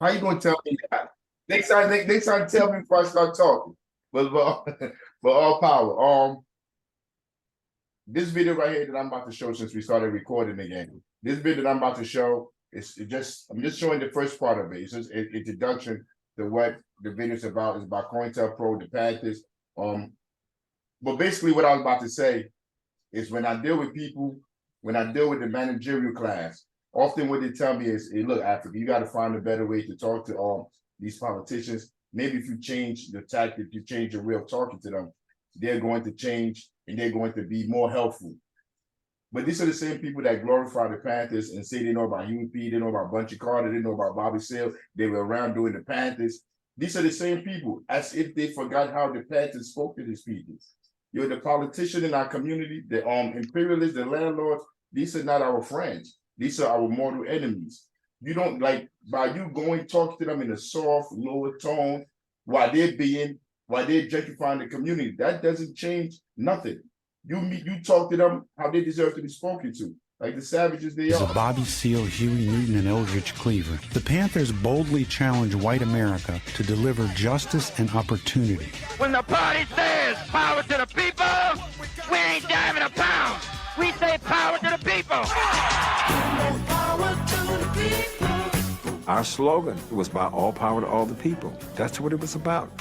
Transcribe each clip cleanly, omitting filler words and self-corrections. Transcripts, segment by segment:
How you gonna tell me that? Next time tell me before I start talking. But all power. This video right here that I'm about to show, since we started recording again, this video that I'm about to show I'm just showing the first part of it. It's just an introduction to what the video is about. It's about COINTELPRO, the Panthers. But basically what I was about to say is when I deal with people, when I deal with the managerial class, often what they tell me is, hey, look, Africa, you got to find a better way to talk to these politicians. Maybe if you change the tactic, you change your way of talking to them, they're going to change and they're going to be more helpful. But these are the same people that glorify the Panthers and say they know about UP, they know about Bunchy Carter, they know about Bobby Sale, they were around doing the Panthers. These are the same people, as if they forgot how the Panthers spoke to these people. You're the politician in our community, the imperialists, the landlords. These are not our friends. These are our mortal enemies. You don't like, by you going talk to them in a soft, lower tone while they're gentrifying the community. That doesn't change nothing. You talk to them how they deserve to be spoken to, like the savages they are. Bobby Seale, Huey Newton, and Eldridge Cleaver, the Panthers boldly challenge white America to deliver justice and opportunity. When the party says power to the people, we ain't diving a pound. We say power to the people. Our slogan was about all power to all the people. That's what it was about.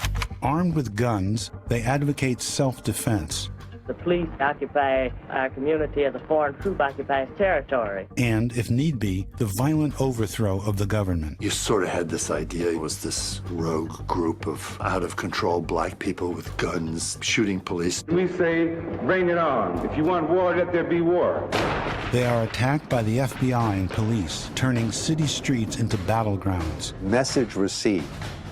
Armed with guns, they advocate self-defense. The police occupy our community as a foreign troop occupies territory. And, if need be, the violent overthrow of the government. You sort of had this idea it was this rogue group of out-of-control black people with guns shooting police. We say, bring it on. If you want war, let there be war. They are attacked by the FBI and police, turning city streets into battlegrounds. Message received.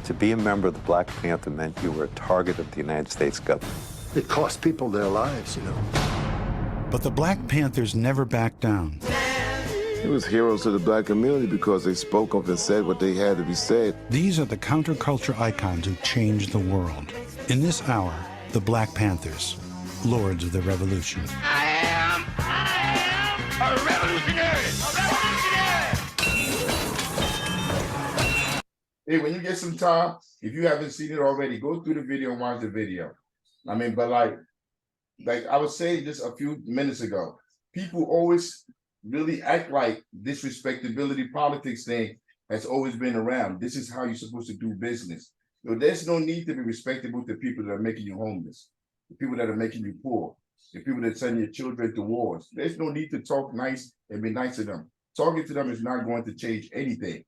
To be a member of the Black Panther meant you were a target of the United States government. It cost people their lives, you know. But the Black Panthers never backed down. It was heroes to the black community because they spoke up and said what they had to be said. These are the counterculture icons who changed the world. In this hour, the Black Panthers, lords of the revolution. I am a revolutionary. Hey, when you get some time, if you haven't seen it already, go through the video and watch the video. I mean, but like I was saying just a few minutes ago, people always really act like this respectability politics thing has always been around. This is how you're supposed to do business. So there's no need to be respectable to people that are making you homeless, the people that are making you poor, the people that send your children to wars. There's no need to talk nice and be nice to them. Talking to them is not going to change anything.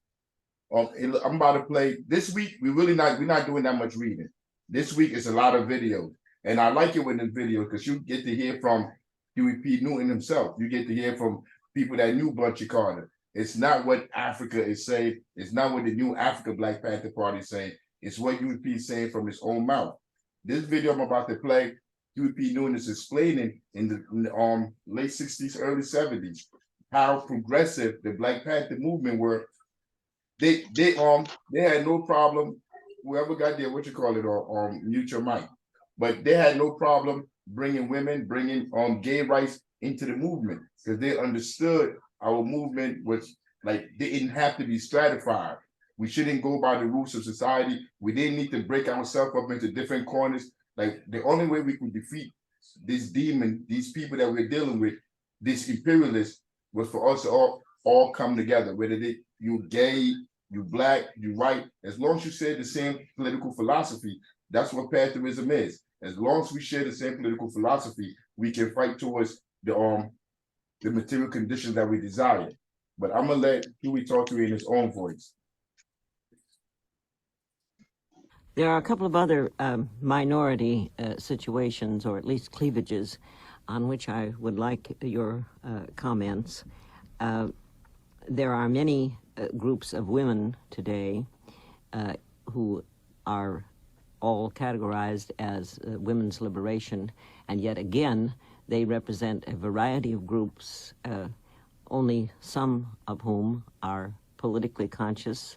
I'm about to play this week. We're not doing that much reading. This week is a lot of videos. And I like it with this video because you get to hear from Huey P. Newton himself. You get to hear from people that knew Bunchy Carter. It's not what Africa is saying. It's not what the new Africa Black Panther Party is saying. It's what Huey P. is saying from his own mouth. This video I'm about to play, Huey P. Newton is explaining in the late 60s, early 70s, how progressive the Black Panther movement were. They had no problem. Whoever got there, or mute your mic. But they had no problem bringing women, bringing gay rights into the movement because they understood our movement was like, they didn't have to be stratified. We shouldn't go by the rules of society. We didn't need to break ourselves up into different corners. Like the only way we could defeat this demon, these people that we're dealing with, these imperialists, was for us to all come together, whether you gay, you black, you white, as long as you share the same political philosophy. That's what Pantherism is. As long as we share the same political philosophy, we can fight towards the material conditions that we desire. But I'm gonna let Huey talk to you in his own voice. There are a couple of other minority situations, or at least cleavages, on which I would like your comments. There are many groups of women today who are all categorized as women's liberation, and yet again, they represent a variety of groups, only some of whom are politically conscious,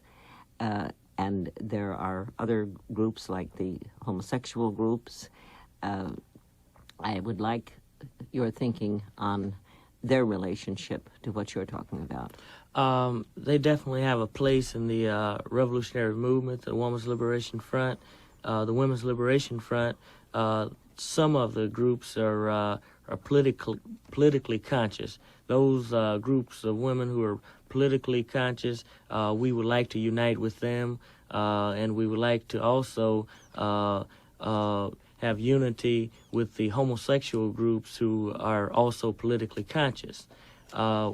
and there are other groups like the homosexual groups. I would like your thinking on their relationship to what you're talking about. They definitely have a place in the revolutionary movement, the Women's Liberation Front. The Women's Liberation Front, some of the groups are politically conscious. Those groups of women who are politically conscious, we would like to unite with them, and we would like to also have unity with the homosexual groups who are also politically conscious.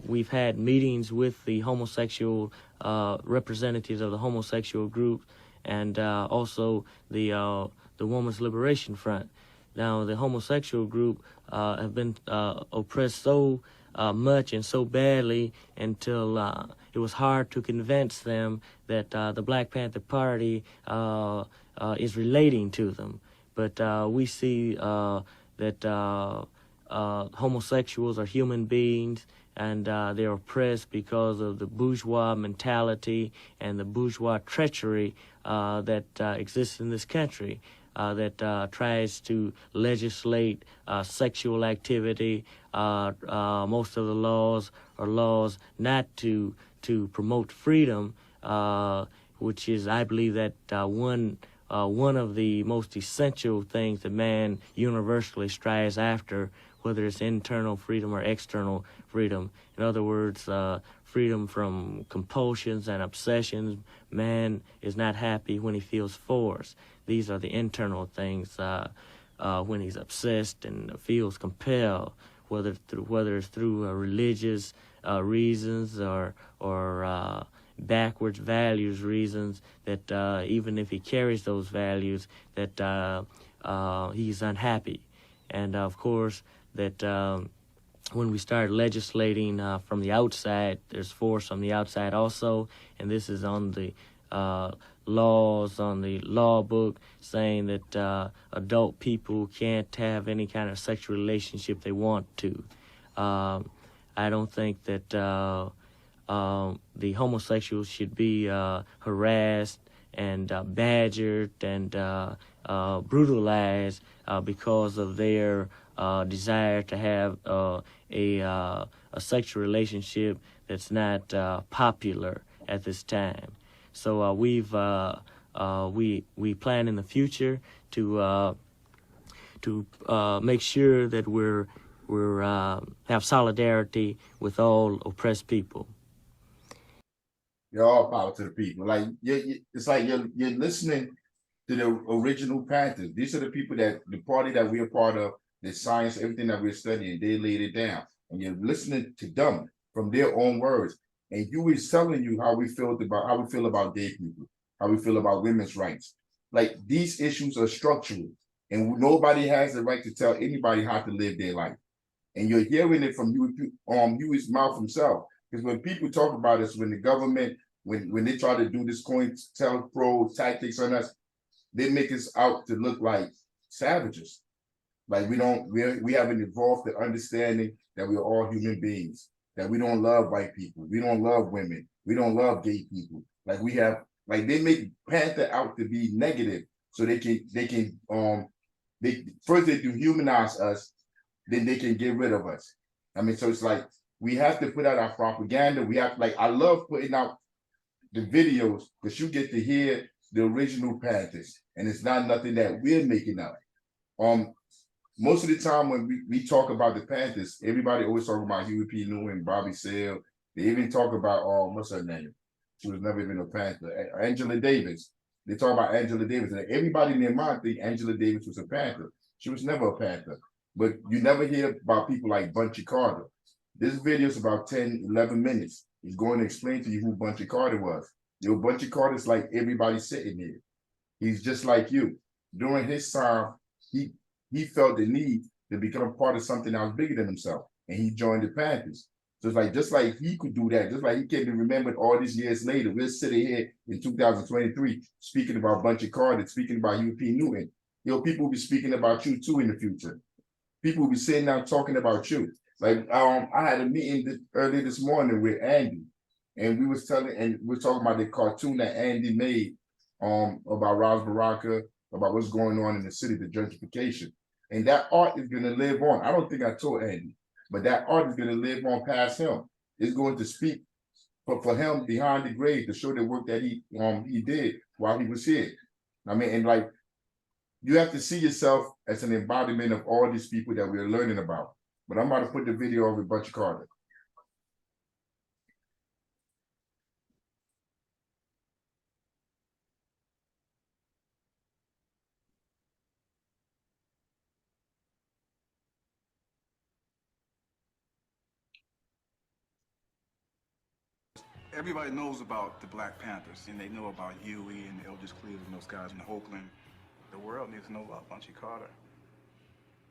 We've had meetings with the homosexual representatives of the homosexual group and also the Women's Liberation Front. Now, the homosexual group have been oppressed so much and so badly until it was hard to convince them that the Black Panther Party is relating to them. But we see that homosexuals are human beings, and they're oppressed because of the bourgeois mentality and the bourgeois treachery that exists in this country, that tries to legislate sexual activity. Most of the laws are laws not to promote freedom, which is, I believe, that one of the most essential things that man universally strives after, whether it's internal freedom or external freedom. In other words, freedom from compulsions and obsessions. Man is not happy when he feels forced. These are the internal things when he's obsessed and feels compelled, whether it's through religious reasons or backwards values reasons, that even if he carries those values, that he's unhappy. And of course, that when we start legislating from the outside, there's force on the outside also, and this is on the laws, on the law book, saying that adult people can't have any kind of sexual relationship they want to. I don't think that the homosexuals should be harassed and badgered and brutalized because of their desire to have a sexual relationship that's not popular at this time. So we plan in the future to make sure that we're have solidarity with all oppressed people. You're all power to the people. Like it's like you're listening to the original Panthers. These are the people that the party that we're part of, the science, everything that we're studying, they laid it down. And you're listening to them from their own words. And you is telling you how we feel about gay people, how we feel about women's rights. Like these issues are structural, and nobody has the right to tell anybody how to live their life. And you're hearing it from Huey's mouth himself. Because when people talk about this, when the government, when they try to do this COINTELPRO tactics on us, they make us out to look like savages. Like we haven't evolved the understanding that we're all human beings, that we don't love white people, we don't love women, we don't love gay people. Like they make Panther out to be negative, so they first they dehumanize us, then they can get rid of us. I mean, so it's like we have to put out our propaganda. We have, like, I love putting out the videos because you get to hear the original Panthers, and it's not nothing that we're making up. Most of the time when we talk about the Panthers, everybody always talk about Huey P. Newton, Bobby Seale. They even talk about what's her name? She was never even a Panther. Angela Davis. They talk about Angela Davis, and everybody in their mind think Angela Davis was a Panther. She was never a Panther. But you never hear about people like Bunchy Carter. This video is about 10, 11 minutes. He's going to explain to you who Bunchy Carter was. Bunchy Carter's like everybody sitting here. He's just like you. During his time, he felt the need to become a part of something that was bigger than himself, and he joined the Panthers. So it's like, just like he could do that, just like he can be remembered all these years later, we're sitting here in 2023 speaking about Bunchy Carter, speaking about Huey P. Newton. People will be speaking about you too in the future. People will be sitting down talking about you. Like I had a meeting earlier this morning with Andy, and we're talking about the cartoon that Andy made about Ras Baraka, about what's going on in the city, the gentrification. And that art is going to live on. I don't think I told Andy, but that art is going to live on past him. It's going to speak for him behind the grave to show the work that he did while he was here. I mean, and like you have to see yourself as an embodiment of all these people that we're learning about. But I'm about to put the video of Bunchy Carter. Everybody knows about the Black Panthers, and they know about Huey and Eldridge Cleaver and those guys in Oakland. The world needs to know about Bunchy Carter.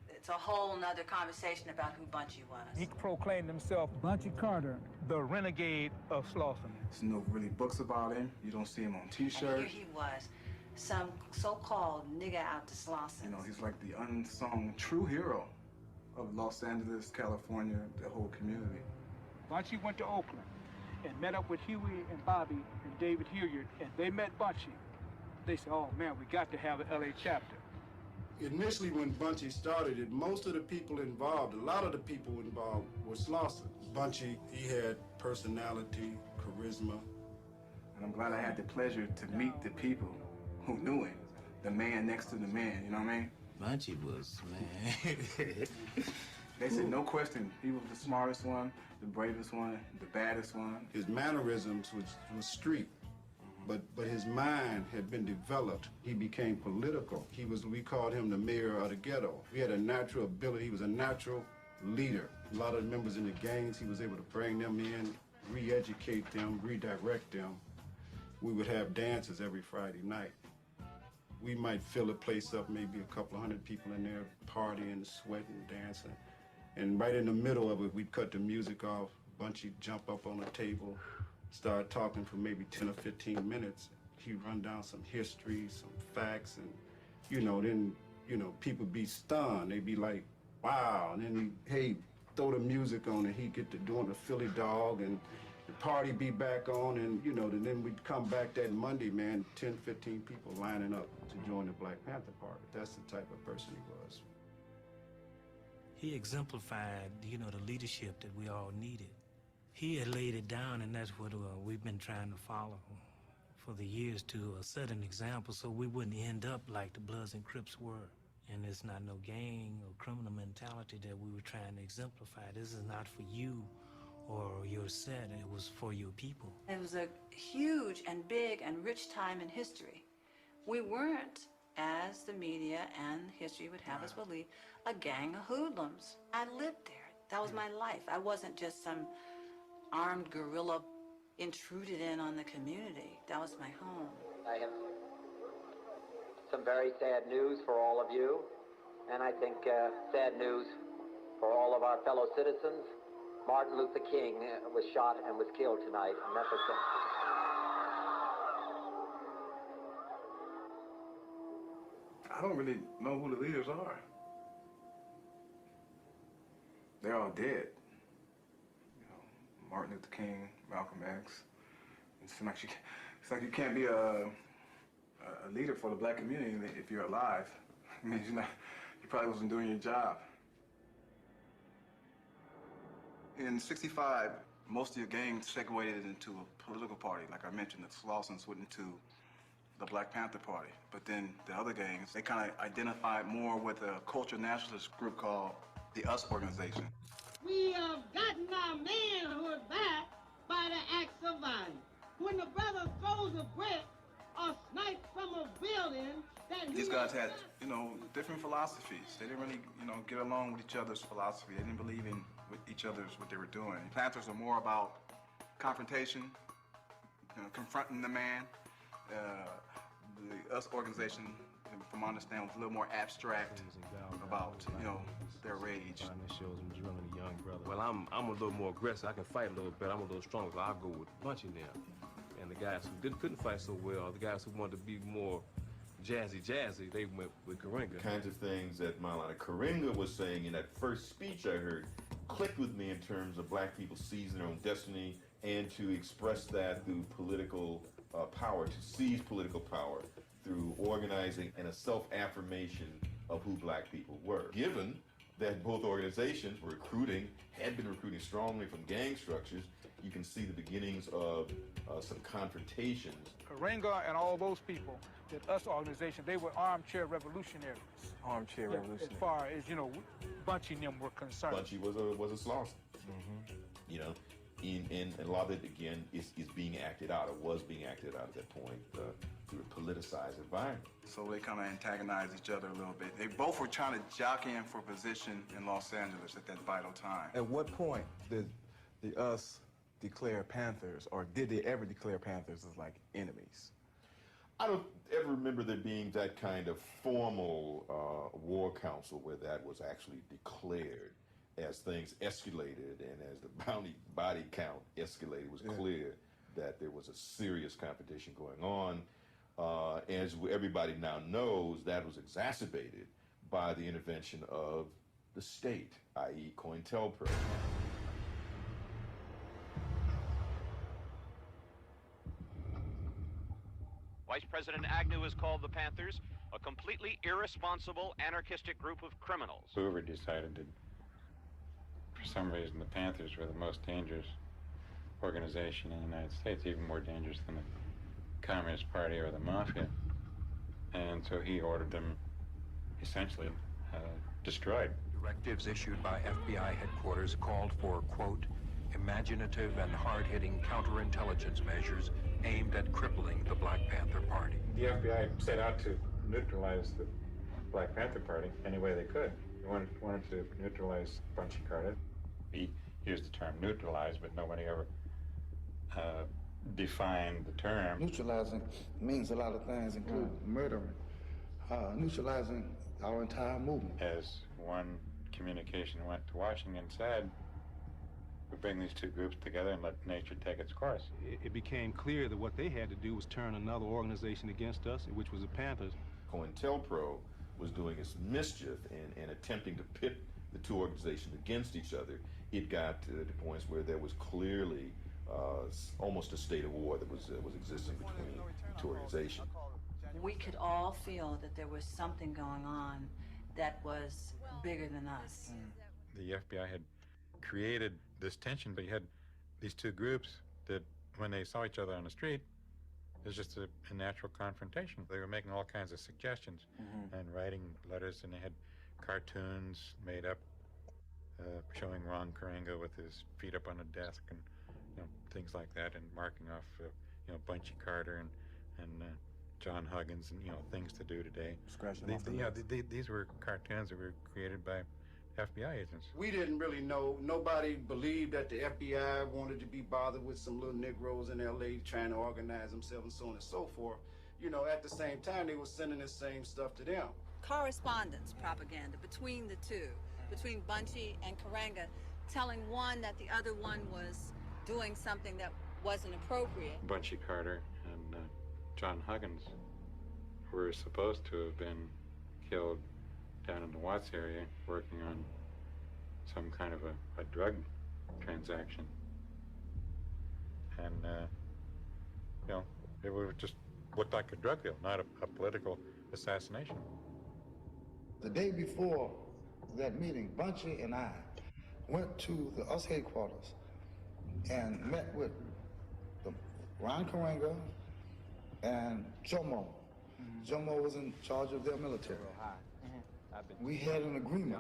It's a whole nother conversation about who Bunchy was. He proclaimed himself Bunchy Carter, the renegade of Slauson. There's no really books about him. You don't see him on T-shirts. And here he was, some so-called nigga out to Slauson. You know, he's like the unsung true hero of Los Angeles, California, the whole community. Bunchy went to Oakland and met up with Huey and Bobby and David Hilliard, and they met Bunchy. They said, oh man, we got to have an LA chapter. Initially, when Bunchy started it, most of the people involved, a lot of the people involved were Slauson. Bunchy, he had personality, charisma. And I'm glad I had the pleasure to meet the people who knew him. The man next to the man, you know what I mean? Bunchy was, man. They said, no question, he was the smartest one, the bravest one, the baddest one. His mannerisms was street, but his mind had been developed. He became political. We called him the mayor of the ghetto. He had a natural ability. He was a natural leader. A lot of the members in the gangs, he was able to bring them in, re-educate them, redirect them. We would have dances every Friday night. We might fill the place up, maybe a couple of hundred people in there partying, sweating, dancing. And right in the middle of it, we'd cut the music off. Bunchy'd jump up on the table, start talking for maybe 10 or 15 minutes. He'd run down some history, some facts, and, then, people be stunned. They'd be like, wow. And then hey, throw the music on, and he'd get to doing the Philly dog, and the party be back on, and, and then we'd come back that Monday, man, 10, 15 people lining up to join the Black Panther Party. That's the type of person he was. He exemplified, the leadership that we all needed. He had laid it down, and that's what we've been trying to follow for the years, to set an example so we wouldn't end up like the Bloods and Crips were. And it's not no gang or criminal mentality that we were trying to exemplify. This is not for you or your set, it was for your people. It was a huge and big and rich time in history. We weren't, as the media and history would have us believe, a gang of hoodlums. I lived there. That was my life. I wasn't just some armed guerrilla intruded in on the community. That was my home. I have some very sad news for all of you, and I think sad news for all of our fellow citizens. Martin Luther King was shot and was killed tonight in Memphis. I don't really know who the leaders are. They're all dead. Martin Luther King, Malcolm X. It's like you can't be a leader for the black community if you're alive. I mean, you probably wasn't doing your job. In '65, most of your gangs segued into a political party. Like I mentioned, the Slausons went into the Black Panther Party. But then the other gangs, they kind of identified more with a cultural nationalist group called the US Organization. We have gotten our manhood back by the acts of violence. When the brother throws a brick or snipes from a building, these guys had, different philosophies. They didn't really, get along with each other's philosophy. They didn't believe in each other's what they were doing. Panthers are more about confrontation, confronting the man. The US Organization, from my understanding, was a little more abstract about, their rage. Well, I'm a little more aggressive. I can fight a little better. I'm a little stronger, so I'll go with Bunchy now. And the guys who couldn't fight so well, the guys who wanted to be more jazzy, they went with Karinga. Kinds of things that Maulana Karinga was saying in that first speech I heard clicked with me in terms of black people seizing their own destiny and to express that through political power, to seize political power through organizing and a self-affirmation of who black people were. Given that both organizations were had been recruiting strongly from gang structures, you can see the beginnings of some confrontations. Karenga and all those people, that us organization, they were armchair revolutionaries. Armchair revolutionary. As far as, you know, Bunchy and them were concerned. Bunchy was a Slauson. You know, and a lot of it, again, is being acted out, or was being acted out at that point through a politicized environment. So they kind of antagonized each other a little bit. They both were trying to jockey in for position in Los Angeles at that vital time. At what point did the us declare Panthers, or did they ever declare Panthers as like enemies? I don't ever remember there being that kind of formal war council where that was actually declared. As things escalated and as the body count escalated, it was clear that there was a serious competition going on. As everybody now knows, that was exacerbated by the intervention of the state, i.e. COINTELPRO. Vice President Agnew has called the Panthers a completely irresponsible, anarchistic group of criminals. Hoover decided that for some reason the Panthers were the most dangerous organization in the United States, even more dangerous than the Communist Party or the Mafia. And so he ordered them essentially destroyed. Directives issued by FBI headquarters called for, quote, imaginative and hard-hitting counterintelligence measures aimed at crippling the Black Panther Party. The FBI set out to neutralize the Black Panther Party any way they could. They wanted to neutralize Bunchy Carter. He used the term neutralize, but nobody ever defined the term. Neutralizing means a lot of things, including murdering, neutralizing our entire movement. As one communication went to Washington said, we bring these two groups together and let nature take its course. It became clear that what they had to do was turn another organization against us, which was the Panthers. COINTELPRO was doing its mischief and attempting to pit the two organizations against each other. It got to the points where there was clearly almost a state of war that was existing between the two organizations. We could all feel that there was something going on that was bigger than us. The FBI had created this tension, but you had these two groups that when they saw each other on the street, it was just a natural confrontation. They were making all kinds of suggestions and writing letters, and they had cartoons made up showing Ron Karenga with his feet up on a desk and things like that, and marking off Bunchy Carter and John Huggins and things to do today. These were cartoons that were created by FBI agents. We didn't really know. Nobody believed that the FBI wanted to be bothered with some little Negroes in L.A. trying to organize themselves and so on and so forth. At the same time, they were sending the same stuff to them. Correspondence propaganda between the two, between Bunchy and Karenga, telling one that the other one was doing something that wasn't appropriate. Bunchy Carter and John Huggins were supposed to have been killed down in the Watts area working on some kind of a drug transaction. And, it would just look like a drug deal, not a political assassination. The day before that meeting, Bunchy and I went to the US headquarters and met with Ron Karenga and Jomo. Jomo was in charge of their military. We had an agreement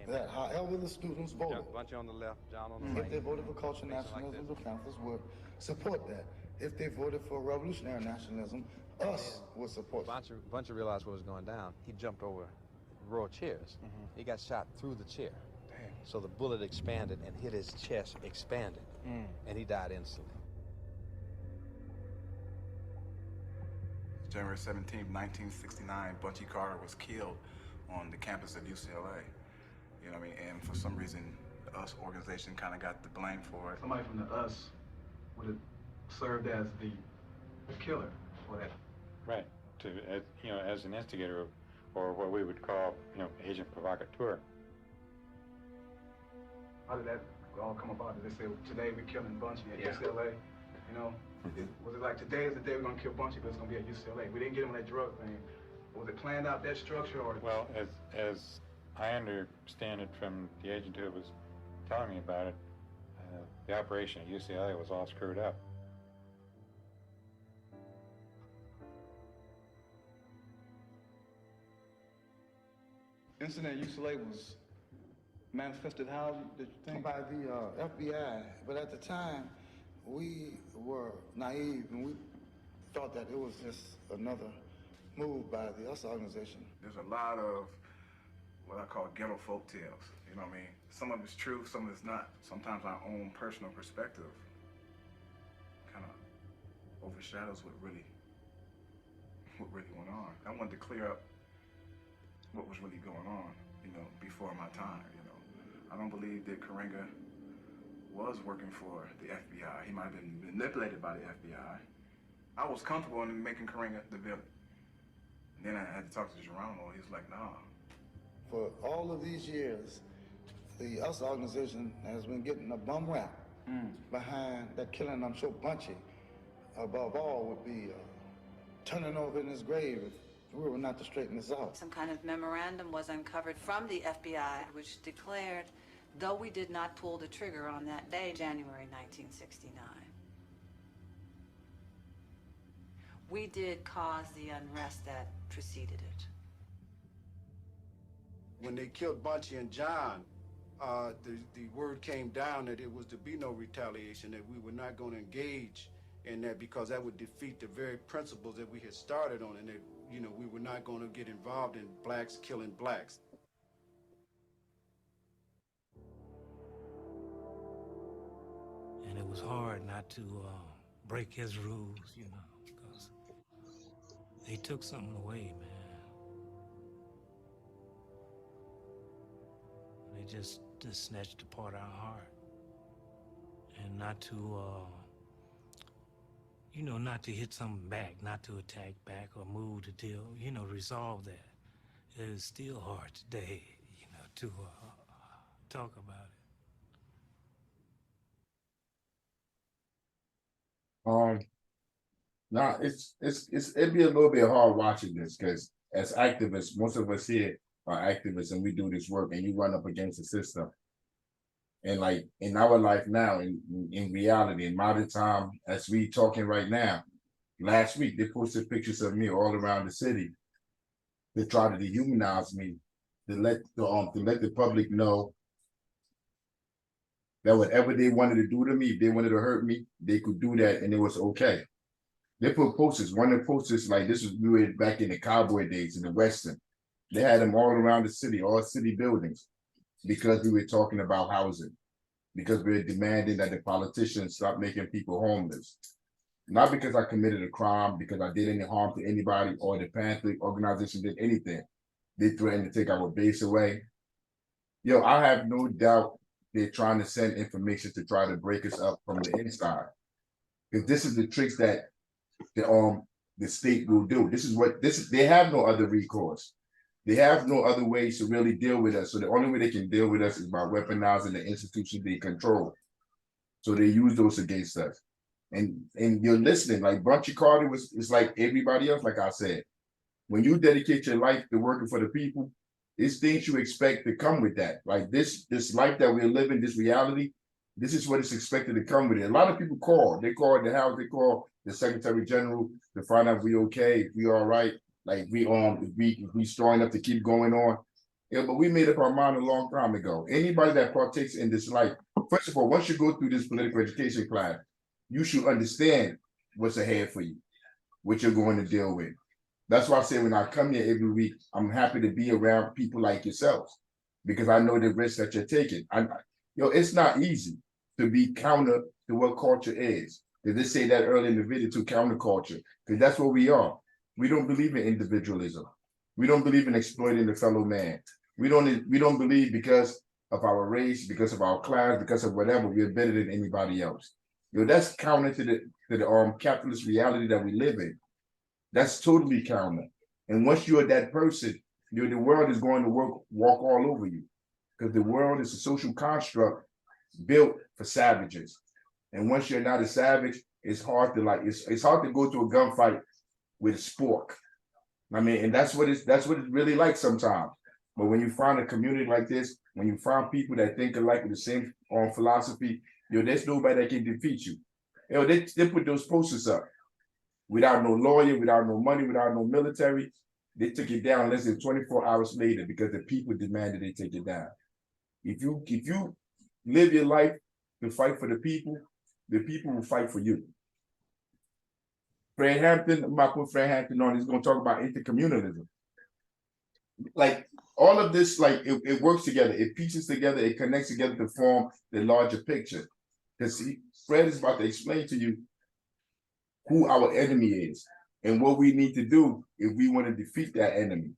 that however the students voted, Bunchy on the left, John on the right. if they voted for cultural nationalism, the Panthers would support that. If they voted for revolutionary nationalism, us would support that. Bunchy realized what was going down. He jumped over a row of chairs. He got shot through the chair. Damn. So the bullet expanded and hit his chest, expanded, and he died instantly. January 17, 1969, Bunchy Carter was killed on the campus of UCLA. And for some reason, the US organization kind of got the blame for it. Somebody from the US would have served as the killer for that. Right, as an instigator or what we would call, agent provocateur. How did that all come about? Did they say, today we're killing Bunchy at UCLA? Was it like, today is the day we're going to kill Bunchy, but it's going to be at UCLA? We didn't get him on that drug thing. Was it planned out, that structure? Or? Well, as I understand it from the agent who was telling me about it, The operation at UCLA was all screwed up. Incident at UCLA was manifested how, did you think? By the FBI, but at the time, we were naive and we thought that it was just another move by the US organization. There's a lot of what I call ghetto folk tales, you know what I mean? Some of it's true, some of it's not. Sometimes our own personal perspective kind of overshadows what really went on. I wanted to clear up what was really going on, you know, before my time, you know. I don't believe that Karenga was working for the FBI. He might have been manipulated by the FBI. I was comfortable in making Karenga the villain. And then I had to talk to Geronimo. He was like, nah. For all of these years, the US organization has been getting a bum rap behind that killing. I'm sure Bunchy, above all, would be turning over in his grave if we were not to straighten this out. Some kind of memorandum was uncovered from the FBI, which declared, though we did not pull the trigger on that day, January 1969, we did cause the unrest that preceded it. When they killed Bunchy and John, the word came down that it was to be no retaliation, that we were not going to engage in that because that would defeat the very principles that we had started on, and that, you know, we were not going to get involved in blacks killing blacks. And it was hard not to break his rules, you know, because they took something away, man. They just snatched apart our heart. And not to, you know, not to hit something back, not to attack back or move the deal, you know, resolve that. It is still hard today, you know, to talk about it. Nah, it'd be a little bit hard watching this because as activists, most of us here are activists and we do this work, and you run up against the system. And like in our life now, in reality, in modern time, as we talking right now, last week they posted pictures of me all around the city. They try to dehumanize me, to let the public know that whatever they wanted to do to me, if they wanted to hurt me, they could do that and it was okay. They put posters, one of the posters, like this was back in the cowboy days in the Western. They had them all around the city, all city buildings, because we were talking about housing, because we were demanding that the politicians stop making people homeless. Not because I committed a crime, because I did any harm to anybody or the Panther organization did anything. They threatened to take our base away. Yo, I have no doubt they're trying to send information to try to break us up from the inside. Because this is the tricks that the state will do. They have no other recourse. They have no other ways to really deal with us. So the only way they can deal with us is by weaponizing the institutions they control. So they use those against us. And you're listening, like Bunchy Carter is like everybody else, like I said. When you dedicate your life to working for the people, it's things you expect to come with that. Like this life that we're living, this reality, this is what is expected to come with it. A lot of people call. They call the house, they call the Secretary General to find out if we okay, if we all right. Like if we strong enough to keep going on. Yeah, but we made up our mind a long time ago. Anybody that partakes in this life, first of all, once you go through this political education class, you should understand what's ahead for you, what you're going to deal with. That's why I say when I come here every week, I'm happy to be around people like yourselves, because I know the risk that you're taking. It's not easy to be counter to what culture is. They just say that earlier in the video, to counterculture, because that's what we are. We don't believe in individualism. We don't believe in exploiting the fellow man. We don't believe because of our race, because of our class, because of whatever, we're better than anybody else. That's counter to the capitalist reality that we live in. That's totally counter. And once you're that person, the world is going to walk all over you, because the world is a social construct built for savages. And once you're not a savage, it's hard to it's hard to go to a gunfight with a spork. I mean, and that's what it's really like sometimes. But when you find a community like this, when you find people that think alike with the same philosophy, Yo, there's nobody that can defeat you. Yo, they put those posters up without no lawyer, without no money, without no military. They took it down less than 24 hours later because the people demanded they take it down. If you live your life to fight for the people will fight for you. Fred Hampton, I'm about to put Fred Hampton on, he's gonna talk about intercommunalism. Like all of this, like it works together, it pieces together, it connects together to form the larger picture. Because Fred is about to explain to you who our enemy is and what we need to do if we want to defeat that enemy.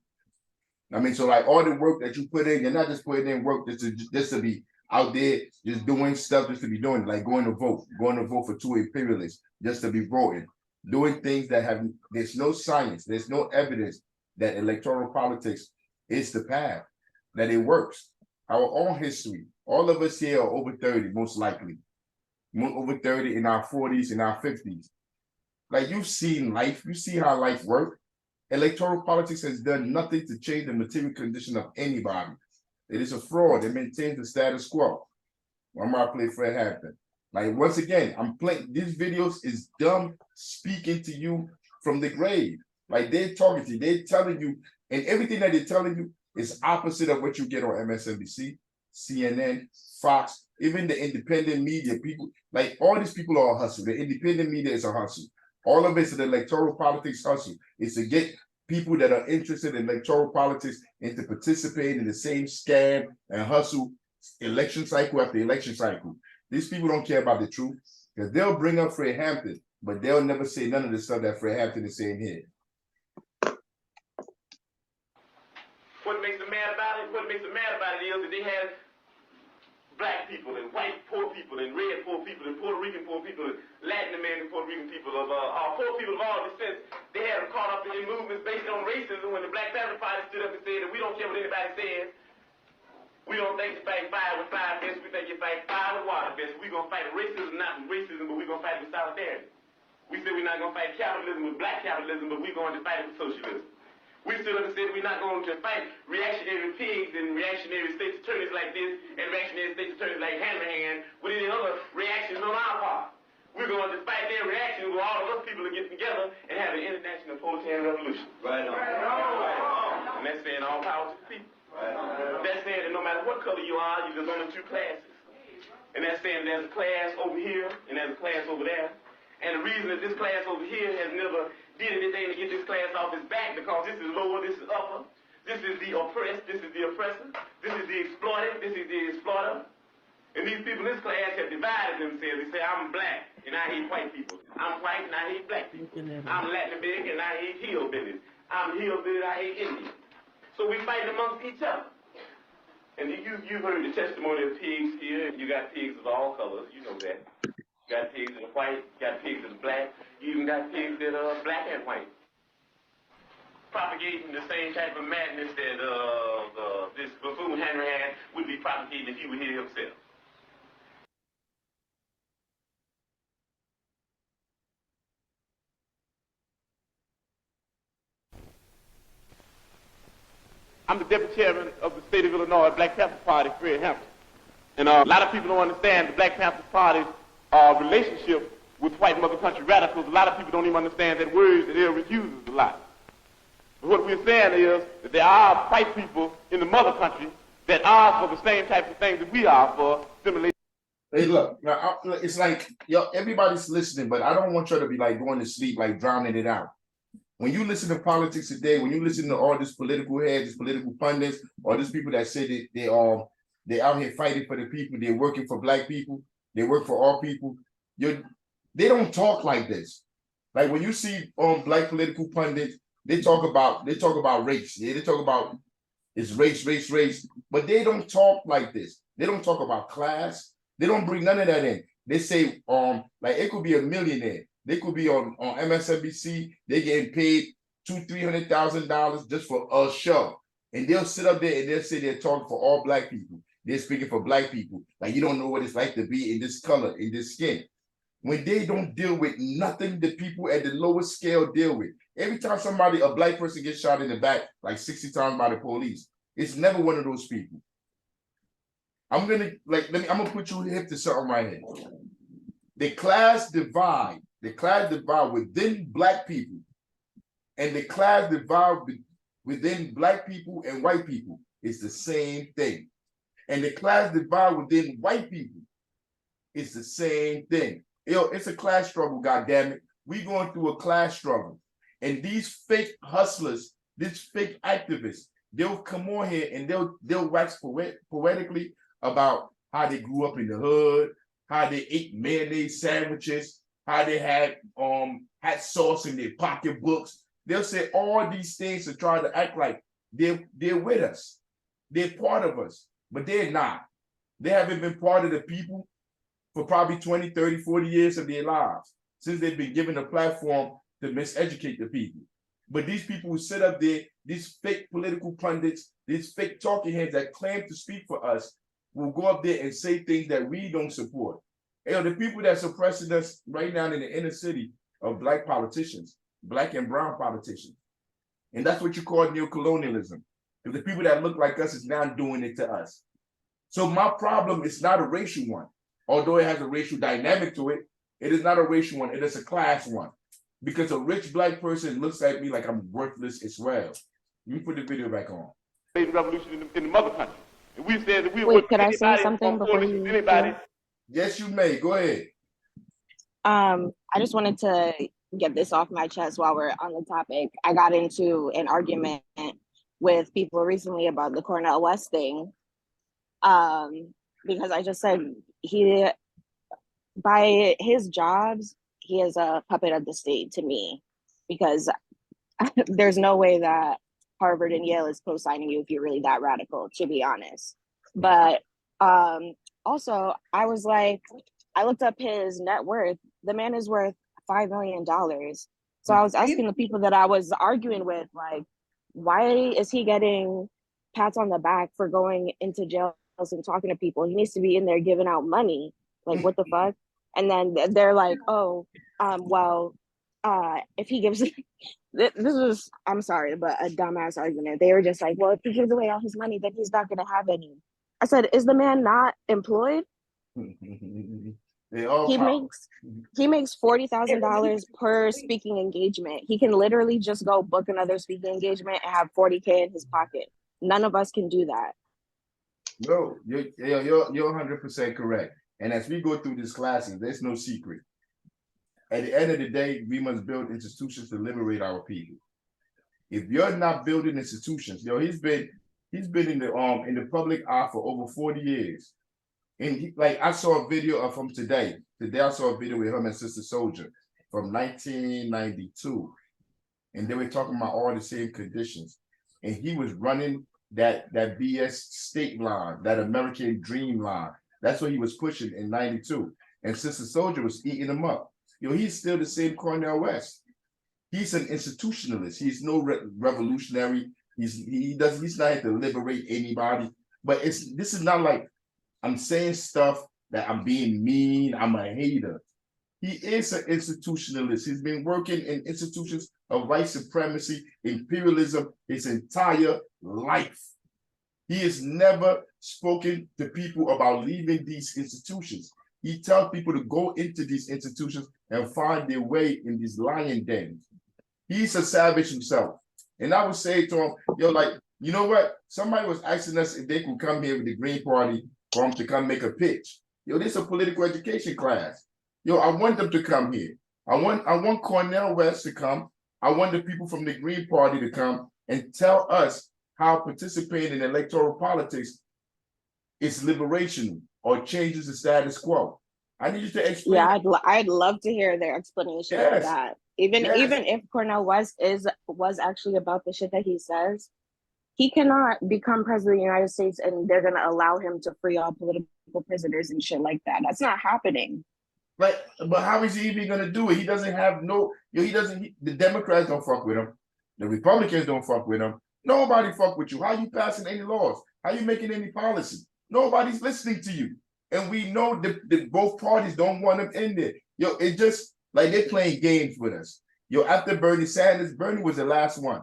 I mean, so like all the work that you put in, you're not just putting in work just to be out there, just doing stuff just to be doing, like going to vote for 2 imperialists, just to be voting, doing things that there's no science, there's no evidence that electoral politics is the path, that it works. Our own history, all of us here are over 30, most likely. Over 30 in our 40s, in our 50s. Like you've seen life, you see how life works. Electoral politics has done nothing to change the material condition of anybody. It is a fraud. It maintains the status quo. I'm gonna play Fred Hampton. Like once again, I'm playing these videos is them speaking to you from the grave. Like they're talking to you, they're telling you, and everything that they're telling you is opposite of what you get on MSNBC, CNN, Fox, even the independent media. People, like all these people are a hustle. The independent media is a hustle. All of it's an electoral politics hustle. It's to get people that are interested in electoral politics into participating in the same scam and hustle election cycle after election cycle. These people don't care about the truth because they'll bring up Fred Hampton, but they'll never say none of the stuff that Fred Hampton is saying here. What makes them mad about it? What makes them mad about it is that they have black people and white poor people and red poor people and Puerto Rican poor people and Latin American Puerto Rican people of poor people of all descents. They had them caught up in movements based on racism when the Black Panther Party stood up and said that we don't care what anybody says. We don't think you fight fire with fire best, we think you fight fire with water best. We're going to fight racism, not with racism, but we're going to fight with solidarity. We said we're not going to fight capitalism with black capitalism, but we're going to fight it with socialism. We stood up and said we're not going to fight reactionary pigs and reactionary state's attorneys like this and reactionary state's attorneys like Hanrahan with any other reactions on our part. We're going to fight their reactions with all of us people to get together and have an international proletarian revolution. Right on. And that's saying all power to the people. Right on. That's saying that no matter what color you are, there's only 2 classes. And that's saying there's a class over here and there's a class over there. And the reason that this class over here has never did anything to get this class off its back because this is lower, this is upper. This is the oppressed, this is the oppressor. This is the exploited, this is the exploiter. And these people in this class have divided themselves. They say, I'm black and I hate white people. I'm white and I hate black people. I'm Latin American and I hate hillbillies. I'm hillbilly and I hate Indians. So we fight amongst each other. And you've heard the testimony of pigs here. You got pigs of all colors, you know that. You got pigs that are white, you got pigs that are black, you even got pigs that are black and white. Propagating the same type of madness that this buffoon Hanrahan would be propagating if he were here himself. I'm the deputy chairman of the state of Illinois Black Panther Party, Fred Hampton. And a lot of people don't understand the Black Panther Party's relationship with white mother country radicals. A lot of people don't even understand that word that Eric uses a lot. But what we're saying is that there are white people in the mother country that are for the same types of things that we are for, similarly. Hey, look, now, it's like, yo, everybody's listening, but I don't want you to be like going to sleep, like drowning it out. When you listen to politics today, when you listen to all these political heads, these political pundits, or these people that say that they're out here fighting for the people, they're working for black people, they work for all people, they don't talk like this. Like when you see black political pundits, they talk about race. Yeah, they talk about it's race, but they don't talk like this. They don't talk about class. They don't bring none of that in. They say like it could be a millionaire. They could be on MSNBC. They're getting paid $200,000-$300,000 just for a show, and they'll sit up there and they'll say they're talking for all black people. They're speaking for black people. Like you don't know what it's like to be in this color, in this skin. When they don't deal with nothing the people at the lowest scale deal with. Every time a black person gets shot in the back like 60 times by the police, it's never one of those people. I'm gonna put you hip to something right here. The class divide within black people, and the class divide within black people and white people is the same thing. And the class divide within white people is the same thing. It's a class struggle, goddammit. We going through a class struggle. And these fake hustlers, these fake activists, they'll come on here and they'll wax poetically about how they grew up in the hood, how they ate mayonnaise sandwiches, how they had sauce in their pocketbooks. They'll say all these things to try to act like they're with us. They're part of us, but they're not. They haven't been part of the people for probably 20, 30, 40 years of their lives since they've been given a platform to miseducate the people. But these people who sit up there, these fake political pundits, these fake talking heads that claim to speak for us, will go up there and say things that we don't support. The people that's oppressing us right now in the inner city are black politicians, black and brown politicians. And that's what you call neocolonialism. Because the people that look like us is now doing it to us. So my problem is not a racial one. Although it has a racial dynamic to it, it is not a racial one, it is a class one. Because a rich black person looks at me like I'm worthless as well. Let me put the video back on. Revolution in the mother country. And we said that we Wait, could I say something before you anybody? Yes, you may. Go ahead. I just wanted to get this off my chest while we're on the topic. I got into an argument with people recently about the Cornel West thing. Because I just said by his jobs, he is a puppet of the state to me, because there's no way that Harvard and Yale is co-signing you if you're really that radical, to be honest. But also, I was like, I looked up his net worth. The man is worth $5 million. So I was asking the people that I was arguing with, like, why is he getting pats on the back for going into jails and talking to people? He needs to be in there giving out money. Like, what the fuck? And then they're like, oh, if he gives, this was, I'm sorry, but a dumbass argument. They were just like, well, if he gives away all his money, then he's not going to have any. I said, is the man not employed? He makes $40,000 per speaking engagement. He can literally just go book another speaking engagement and have $40K in his pocket. None of us can do that. No, you're 100% correct. And as we go through this classes, there's no secret. At the end of the day, we must build institutions to liberate our people. If you're not building institutions, he's been in the public eye for over 40 years. And I saw a video of him today. Today I saw a video with him and Sister Soldier from 1992. And they were talking about all the same conditions. And he was running that BS state line, that American dream line. That's what he was pushing in 92. And Sister Soldier was eating him up. He's still the same Cornel West. He's an institutionalist. He's no revolutionary. He's not here to liberate anybody. But this is not like I'm saying stuff that I'm being mean, I'm a hater. He is an institutionalist. He's been working in institutions of white supremacy, imperialism his entire life. He has never spoken to people about leaving these institutions. He tells people to go into these institutions and find their way in these lion dens. He's a savage himself. And I would say to him, you know what? Somebody was asking us if they could come here with the Green Party for him to come make a pitch. This is a political education class. I want them to come here. I want Cornel West to come. I want the people from the Green Party to come and tell us how participating in electoral politics is liberation or changes the status quo. I need you to explain. Yeah, I'd love to hear their explanation of that. Even if Cornel West was actually about the shit that he says, he cannot become president of the United States and they're gonna allow him to free all political prisoners and shit like that. That's not happening. But how is he even gonna do it? He doesn't have the Democrats don't fuck with him. The Republicans don't fuck with him. Nobody fuck with you. How you passing any laws? How you making any policy? Nobody's listening to you. And we know that both parties don't want him in there. It just like they're playing games with us. After Bernie Sanders, Bernie was the last one.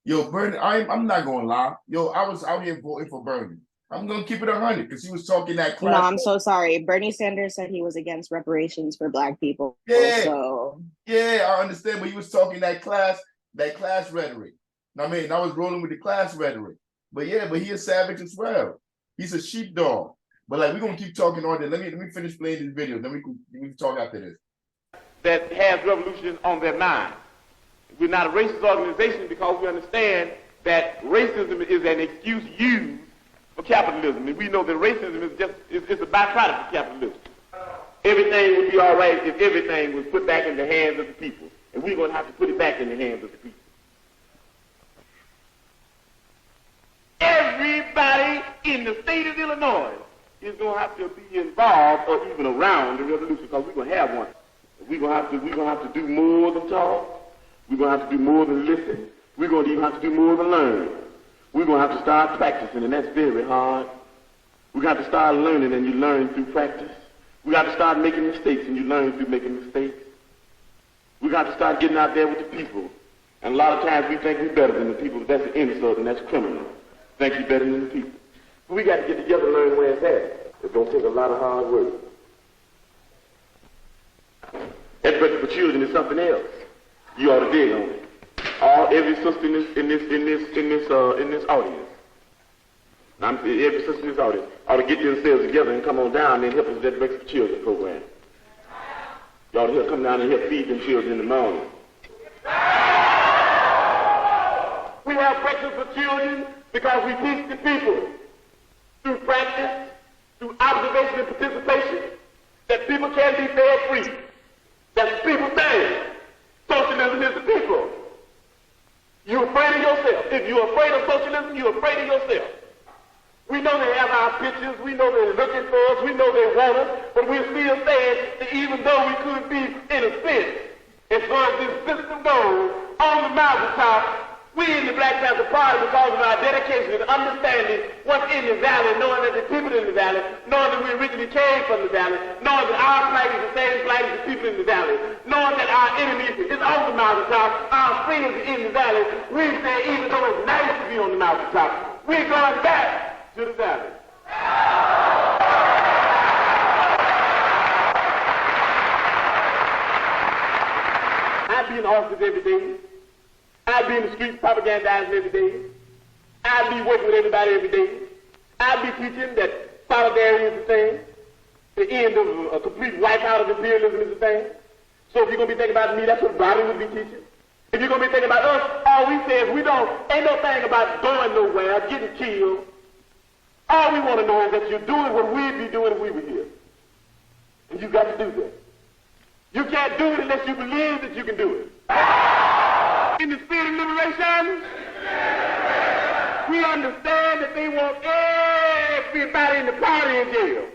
Bernie, I'm not gonna lie. I was out here voting for Bernie. I'm gonna keep it 100 because he was talking that class. No, I'm so sorry. Bernie Sanders said he was against reparations for Black people. Yeah, so yeah, I understand, but he was talking that class rhetoric. I mean, I was rolling with the class rhetoric. But yeah, but he is savage as well. He's a sheepdog. But like, we're gonna keep talking on there. Let me finish playing this video. Then we can talk after this. That has revolution on their mind. We're not a racist organization because we understand that racism is an excuse used for capitalism. And we know that racism is it's a byproduct of capitalism. Everything would be all right if everything was put back in the hands of the people. And we're going to have to put it back in the hands of the people. Everybody in the state of Illinois is going to have to be involved or even around the revolution because we're going to have one. We're going to have to do more than talk. We're going to have to do more than listen. We're going to even have to do more than learn. We're going to have to start practicing, and that's very hard. We got to start learning, and you learn through practice. We got to start making mistakes, and you learn through making mistakes. We got to start getting out there with the people. And a lot of times we think we're better than the people, but that's an insult, and that's criminal. Think you're better than the people. But we got to get together and learn where it's at. It's going to take a lot of hard work. Education for children is something else. You ought to dig on it. Every sister in this audience. Every sister in this audience ought to get themselves together and come on down and help us with that Breakfast for Children program. You ought to come down and help feed them children in the morning. We have Breakfast for Children because we teach the people through practice, through observation and participation, that people can be fed free. That's people saying socialism is the people. You're afraid of yourself. If you're afraid of socialism, you're afraid of yourself. We know they have our pictures. We know they're looking for us. We know they want us. But we're still saying that even though we could be in a sense, as far as this system goes, on the mountaintop, we in the Black Panther Party, because of our dedication and understanding what's in the valley, knowing that the people in the valley, knowing that we originally came from the valley, knowing that our flag is the same flag as the people in the valley, knowing that our enemy is on the mountaintop, our friends are in the valley, we say even though it's nice to be on the mountaintop, we're going back to the valley. I be in the office every day. I'd be in the streets propagandizing every day. I'd be working with everybody every day. I'd be teaching that solidarity is the thing. The end of a complete wipeout of imperialism is the thing. So if you're going to be thinking about me, that's what Bobby would be teaching. If you're going to be thinking about us, all we say is ain't no thing about going nowhere, getting killed. All we want to know is that you're doing what we'd be doing if we were here. And you got to do that. You can't do it unless you believe that you can do it. In the spirit of liberation, we understand that they want everybody in the party in jail.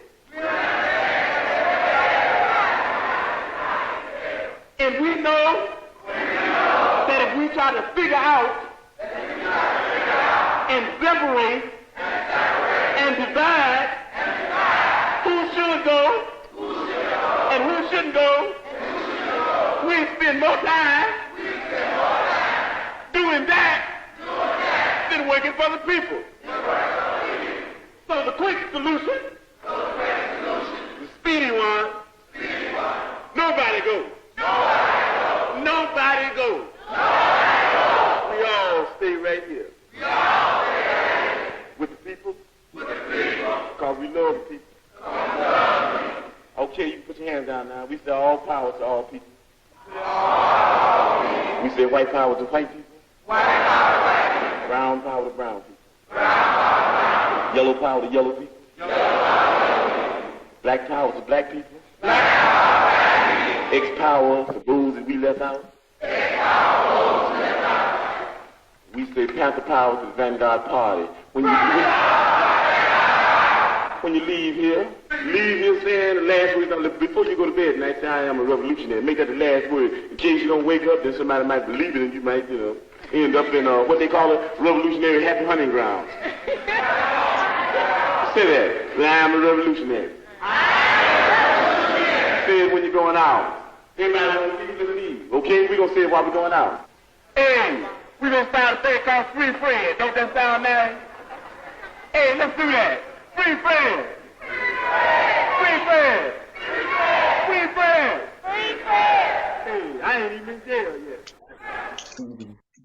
And we know that if we try to figure out and separate and divide who should go and who shouldn't go, we spend more time doing that than working for the people. So the quick solution, the speedy one, nobody goes. Nobody goes. We all stay right here. With the people. Because we love the people. Okay, you can put your hands down now. We say all power to all people. We say white power to white people. Brown power to brown people. Yellow power to yellow people. Black power to black people. X power to those that we left out. We say Panther power to the Vanguard Party. When you leave here saying the last word, before you go to bed tonight, say I am a revolutionary. Make that the last word. In case you don't wake up, then somebody might believe it and you might, end up in what they call a revolutionary happy hunting ground. Say that. I am a revolutionary. Say it when you're going out. Everybody want to leave. Okay, we're going to say it while we're going out. Hey, we're going to start a thing called Free Fred. Don't that sound nice? Hey, let's do that. Free Fred. Free Fred. Free Fred. Free Fred. Hey, I ain't even in jail yet.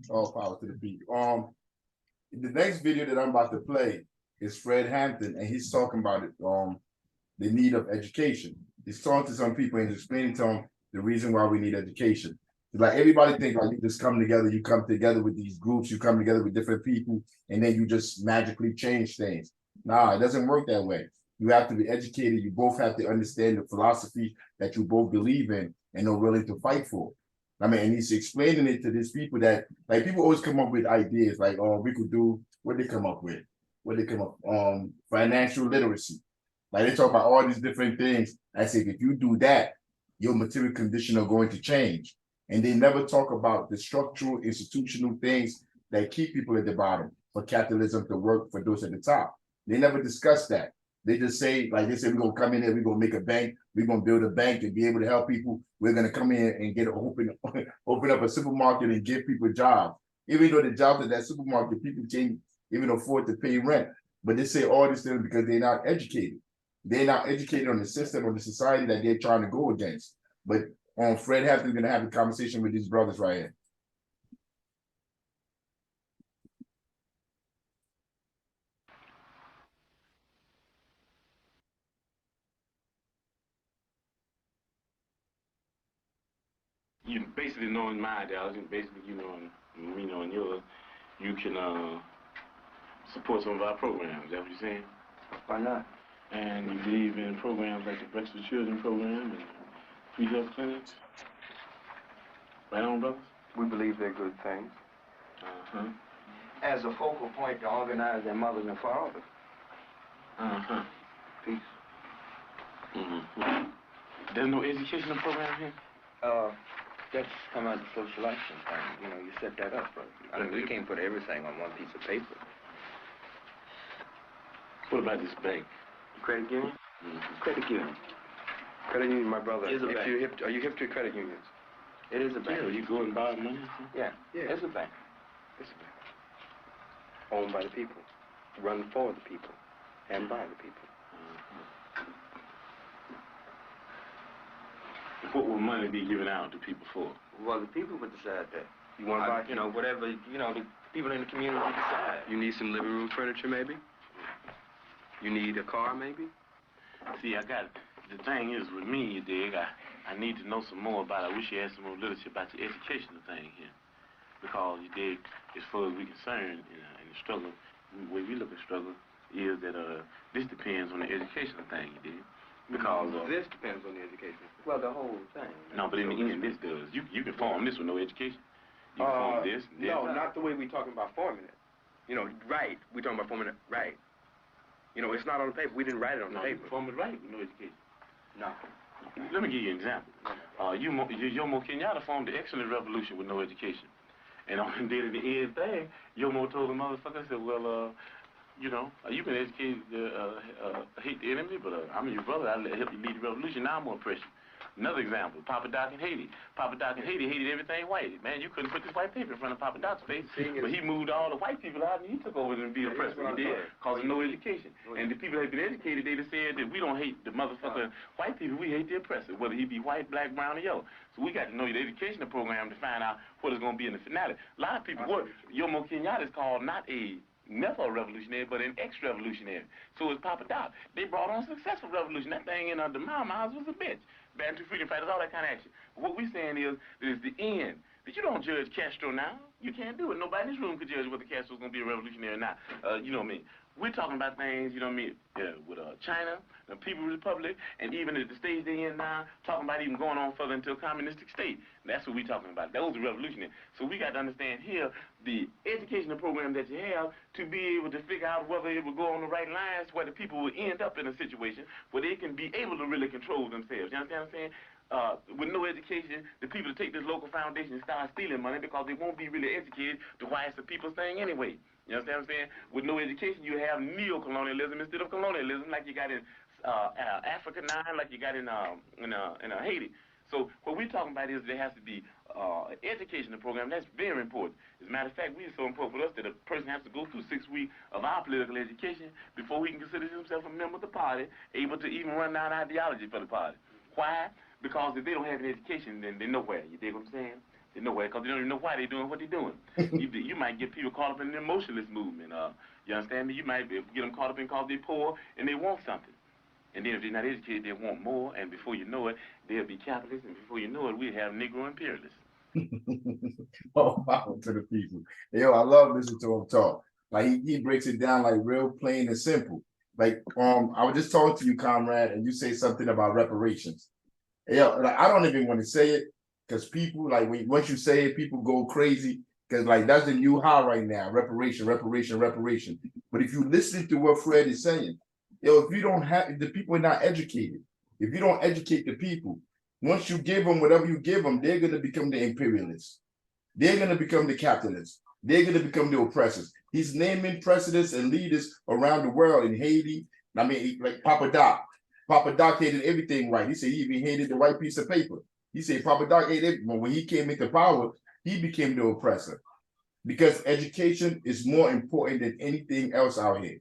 All power to the beat. The next video that I'm about to play is Fred Hampton, and he's talking about it. The need of education. He's talking to some people and he's explaining to them the reason why we need education. Like everybody think like you just come together, you come together with these groups, you come together with different people, and then you just magically change things. Nah, it doesn't work that way. You have to be educated. You both have to understand the philosophy that you both believe in and are willing to fight for. I mean, and he's explaining it to these people that, like, people always come up with ideas like, oh, we could do, what they come up with? What they come up, financial literacy. Like they talk about all these different things. I say, if you do that, your material condition are going to change. And they never talk about the structural, institutional things that keep people at the bottom for capitalism to work for those at the top. They never discuss that. They just say, like they say, we're gonna come in there, we're gonna make a bank, we're gonna build a bank and be able to help people. We're gonna come in and get open up a supermarket and give people jobs. Even though the jobs at that supermarket, people can't even afford to pay rent. But they say all these things because they're not educated. They're not educated on the system or the society that they're trying to go against. But Fred Hampton's gonna have a conversation with these brothers right here. You basically knowing my ideology, basically you knowing me knowing yours, you can support some of our programs. Is that what you're saying? Why not? And you believe in programs like the Breakfast for Children program and free health clinics? Right on, brothers? We believe they're good things. Uh-huh. As a focal point to organize their mothers and fathers. Uh-huh. Peace. Mm-hmm. There's no educational program here? That's come out of the social action thing. You know, you set that up, brother. I mean, we can't put everything on one piece of paper. What about this bank? Credit union? Mm-hmm. Credit union. Credit union, my brother. Is a bank. Are you hip to credit unions? It is a bank. Yeah, you go and borrow money? Yeah, it's a bank. It's a bank. Owned by the people, run for the people, and by the people. What will money be given out to people for? Well, the people would decide that. You want to buy, you know, whatever, you know, the people in the community decide. You need some living room furniture, maybe? You need a car, maybe? See, the thing is with me, you dig, I need to know some more about it. I wish you had some more literature about the educational thing here. Because, you dig, as far as we're concerned in the struggle, the way we look at struggle is that this depends on the educational thing, you dig. Because this depends on the education. Well, the whole thing. No, but in the end, this does. You can form this with no education. You can form this. No, not the way we're talking about forming it. You know, right. We're talking about forming it right. You know, it's not on the paper. We didn't write it on the paper. You can form it right with no education. No. Let me give you an example. Jomo Kenyatta formed the excellent revolution with no education. And on the end thing, Jomo told the motherfucker, said, well, you know, you can educate, hate the enemy, but I'm your brother. I'll help you lead the revolution. Now I'm going to oppress you. Another example, Papa Doc in Haiti. Papa Doc in Haiti hated everything white. Man, you couldn't put this white paper in front of Papa Doc's face. But he moved all the white people out and he took over and be oppressed. He did, causing no education. And the people that had been educated, they just said that we don't hate the motherfucker white people, we hate the oppressor, whether he be white, black, brown, or yellow. So we got to know the educational program to find out what is going to be in the finale. A lot of people, Jomo Kenyatta is called not never a revolutionary, but an ex-revolutionary. So is Papa Doc. They brought on a successful revolution. That thing in the Miles was a bitch. Bantu freedom fighters, all that kind of action. But what we're saying is the end. But you don't judge Castro now. You can't do it. Nobody in this room could judge whether Castro's going to be a revolutionary or not. You know what I mean? We're talking about things, you know what I mean, with China, the People's Republic, and even at the stage they're in now, talking about even going on further into a communistic state. That's what we're talking about. Those are revolutionary. So we got to understand here the educational program that you have to be able to figure out whether it will go on the right lines where the people will end up in a situation where they can be able to really control themselves. You understand what I'm saying? With no education, the people take this local foundation and start stealing money because they won't be really educated to why it's the people's thing anyway. You understand what I'm saying? With no education, you have neo-colonialism instead of colonialism, like you got in Africa now, like you got in Haiti. So what we're talking about is there has to be educational program. That's very important. As a matter of fact, we are so important for us that a person has to go through 6 weeks of our political education before he can consider himself a member of the party, able to even run down ideology for the party. Why? Because if they don't have an education, then they're nowhere. You dig what I'm saying? They're nowhere because they don't even know why they're doing what they're doing. You might get people caught up in the emotionalist movement. You understand me? You might get them caught up in because they're poor and they want something. And then if they're not educated, they want more. And before you know it, they'll be capitalists. And before you know it, we have Negro imperialists. Oh, wow, to the people. Yo, I love listening to him talk. Like he breaks it down like real plain and simple. Like I was just talking to you, comrade, and you say something about reparations. Yo, like I don't even want to say it because people like once you say it, people go crazy because like that's the new high right now. Reparation. But if you listen to what Fred is saying, yo, if you don't have, if the people are not educated, if you don't educate the people, once you give them whatever you give them, they're going to become the imperialists. They're going to become the capitalists. They're going to become the oppressors. He's naming presidents and leaders around the world in Haiti. I mean, like Papa Doc. Papa Doc hated everything white. He said he even hated the white piece of paper. He said Papa Doc hated it. When he came into power, he became the oppressor. Because education is more important than anything else out here.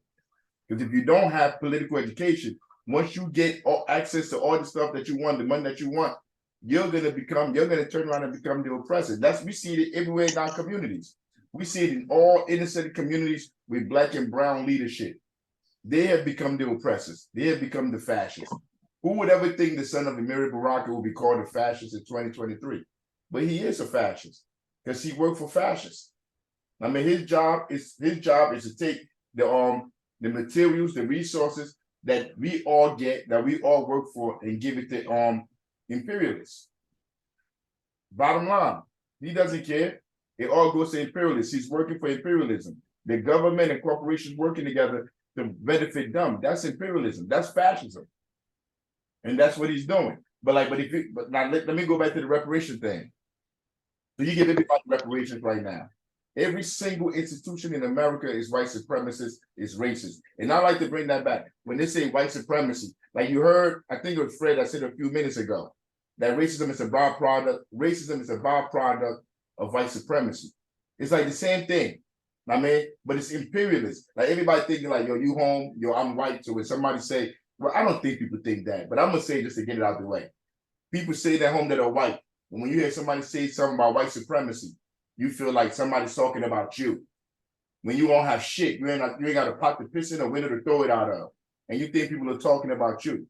Because if you don't have political education, once you get access to all the stuff that you want, the money that you want, you're gonna turn around and become the oppressor. We see it everywhere in our communities. We see it in all inner city communities with Black and brown leadership. They have become the oppressors. They have become the fascists. Who would ever think the son of Amiri Baraka will be called a fascist in 2023? But he is a fascist because he worked for fascists. I mean, his job is to take the materials, the resources that we all get, that we all work for, and give it to imperialists. Bottom line, he doesn't care. It all goes to imperialists. He's working for imperialism. The government and corporations working together to benefit them. That's imperialism. That's fascism. And that's what he's doing. But now let me go back to the reparation thing. So you give everybody reparations right now. Every single institution in America is white supremacist, is racist. And I like to bring that back. When they say white supremacy, like you heard, I think it was Fred that said a few minutes ago, that racism is a byproduct of white supremacy. It's like the same thing. I mean, but it's imperialist. Like everybody thinking like, yo, you home, yo, I'm white. So when somebody say, well, I don't think people think that, but I'm gonna say just to get it out of the way. People say that home that are white. And when you hear somebody say something about white supremacy, you feel like somebody's talking about you. When you won't have shit, you ain't got a pot to piss in or window to throw it out of. And you think people are talking about you.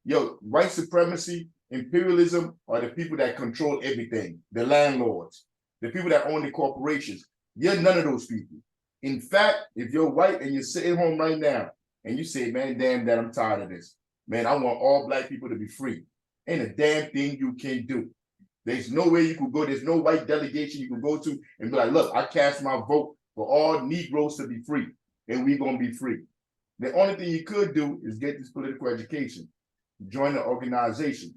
Yo, white supremacy, imperialism are the people that control everything. The landlords, the people that own the corporations. You're none of those people. In fact, if you're white and you're sitting home right now and you say, man, damn that, I'm tired of this. Man, I want all Black people to be free. Ain't a damn thing you can do. There's no way you could go. There's no white delegation you can go to and be like, look, I cast my vote for all Negroes to be free, and we're going to be free. The only thing you could do is get this political education. Join the organization.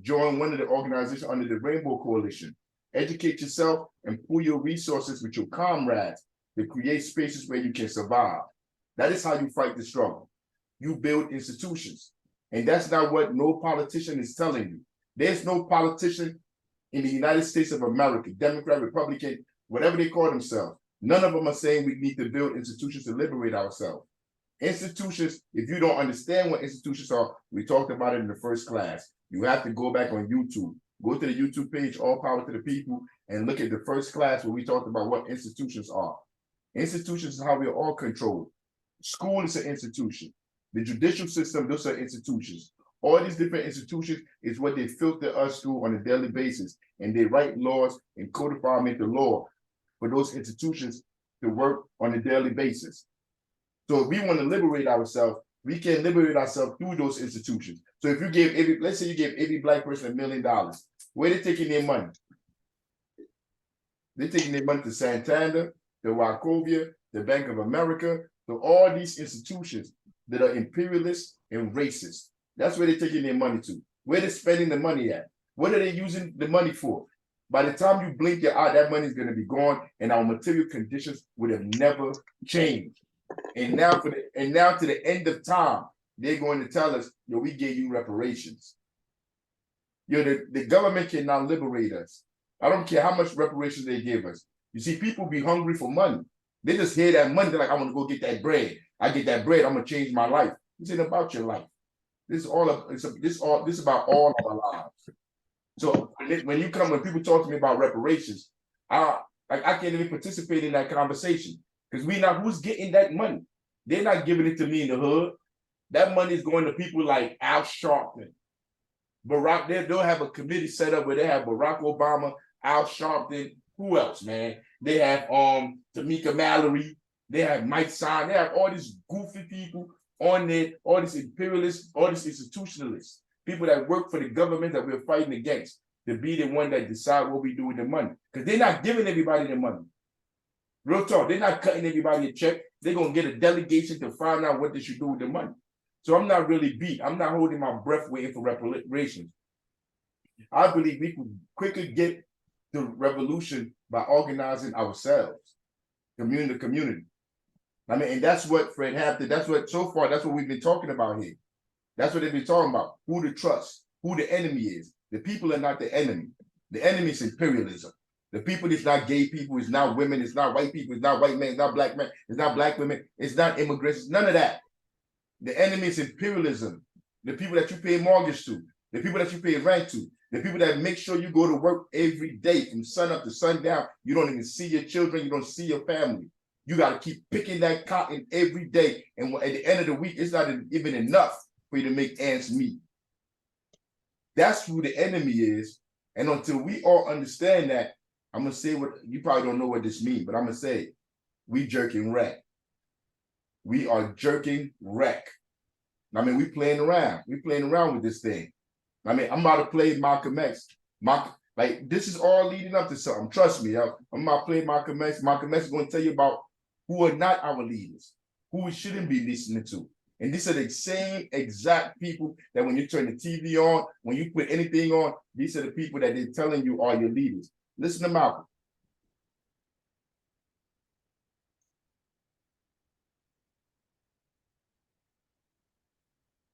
Join one of the organizations under the Rainbow Coalition. Educate yourself and pool your resources with your comrades to create spaces where you can survive. That is how you fight the struggle. You build institutions. And that's not what no politician is telling you. There's no politician in the United States of America, Democrat, Republican, whatever they call themselves, none of them are saying we need to build institutions to liberate ourselves. Institutions, if you don't understand what institutions are, we talked about it in the first class. You have to go back on YouTube. Go to the YouTube page, All Power to the People, and look at the first class where we talked about what institutions are. Institutions is how we are all controlled. School is an institution. The judicial system, those are institutions. All these different institutions is what they filter us through on a daily basis. And they write laws and codify them into law for those institutions to work on a daily basis. So if we want to liberate ourselves, we can liberate ourselves through those institutions. So if you gave let's say you gave every Black person $1 million, where are they taking their money? They're taking their money to Santander, to Wachovia, the Bank of America, to all these institutions that are imperialist and racist. That's where they're taking their money to. Where they're spending the money at. What are they using the money for? By the time you blink your eye, that money is going to be gone, and our material conditions would have never changed. And now to the end of time, they're going to tell us, yo, we gave you reparations. Yo, the government cannot liberate us. I don't care how much reparations they give us. You see, people be hungry for money. They just hear that money. They're like, I want to go get that bread. I get that bread. I'm gonna change my life. This ain't about your life. This is all of this is about all of our lives. So when people talk to me about reparations, I can't even participate in that conversation because who's getting that money? They're not giving it to me in the hood. That money is going to people like Al Sharpton, Barack. They'll have a committee set up where they have Barack Obama, Al Sharpton. Who else, man? They have Tamika Mallory. They have Mike Son. They have all these goofy people on there, all these imperialists, all these institutionalists, people that work for the government that we're fighting against, to be the one that decide what we do with the money. Because they're not giving everybody the money. Real talk, they're not cutting everybody a check. They're going to get a delegation to find out what they should do with the money. So I'm not really beat. I'm not holding my breath waiting for reparations. I believe we could quickly get the revolution by organizing ourselves, community to community. I mean, and that's what Fred Hampton, that's what we've been talking about here. That's what they've been talking about. Who to trust, who the enemy is. The people are not the enemy. The enemy is imperialism. The people is not gay people, it's not women, it's not white people, it's not white men, it's not black men, it's not black women, it's not immigrants, none of that. The enemy is imperialism. The people that you pay mortgage to, the people that you pay rent to, the people that make sure you go to work every day from sun up to sundown. You don't even see your children, you don't see your family. You got to keep picking that cotton every day. And at the end of the week, it's not even enough for you to make ends meet. That's who the enemy is. And until we all understand that, I'm going to say what you probably don't know what this means, but I'm going to say it. We jerking wreck. We are jerking wreck. I mean, we playing around. We playing around with this thing. I mean, I'm about to play Malcolm X. Like, this is all leading up to something. Trust me, I'm about to play Malcolm X. Malcolm X is going to tell you about who are not our leaders, who we shouldn't be listening to. And these are the same exact people that when you turn the TV on, when you put anything on, these are the people that they're telling you are your leaders. Listen to Malcolm.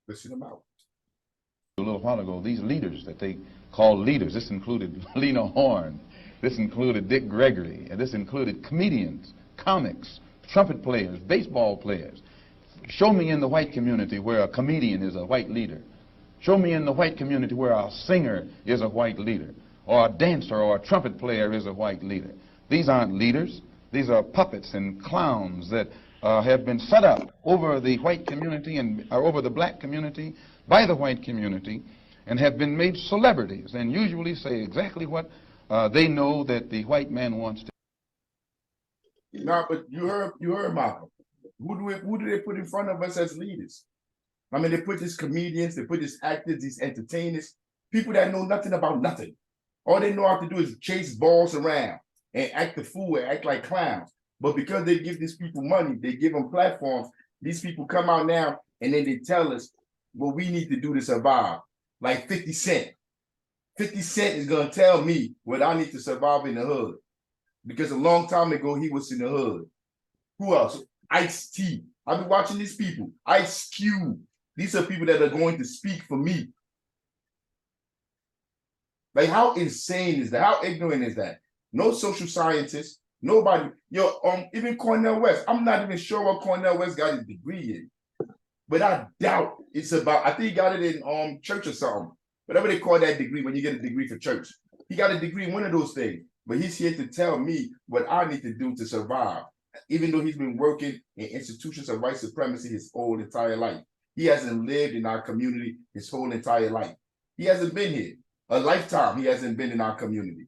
Listen to Malcolm. A little while ago, these leaders that they call leaders, this included Lena Horne, this included Dick Gregory, and this included comedians, comics, trumpet players, baseball players. Show me in the white community where a comedian is a white leader. Show me in the white community where a singer is a white leader, or a dancer or a trumpet player is a white leader. These aren't leaders. These are puppets and clowns that have been set up over the white community and over the black community by the white community and have been made celebrities and usually say exactly what they know that the white man wants to. No, but you heard Malcolm. Who do they put in front of us as leaders? I mean, they put these comedians, they put these actors, these entertainers, people that know nothing about nothing. All they know how to do is chase balls around and act the fool and act like clowns. But because they give these people money, they give them platforms, these people come out now and then they tell us what we need to do to survive. Like 50 Cent. 50 Cent is going to tell me what I need to survive in the hood. Because a long time ago, he was in the hood. Who else? Ice-T. I've been watching these people. Ice Cube. These are people that are going to speak for me. Like, how insane is that? How ignorant is that? No social scientist, nobody. Even Cornel West. I'm not even sure what Cornel West got his degree in. But I doubt it's about, I think he got it in church or something. Whatever they call that degree when you get a degree for church. He got a degree in one of those things. But he's here to tell me what I need to do to survive. Even though he's been working in institutions of white supremacy his whole entire life. He hasn't lived in our community his whole entire life. He hasn't been here. A lifetime he hasn't been in our community.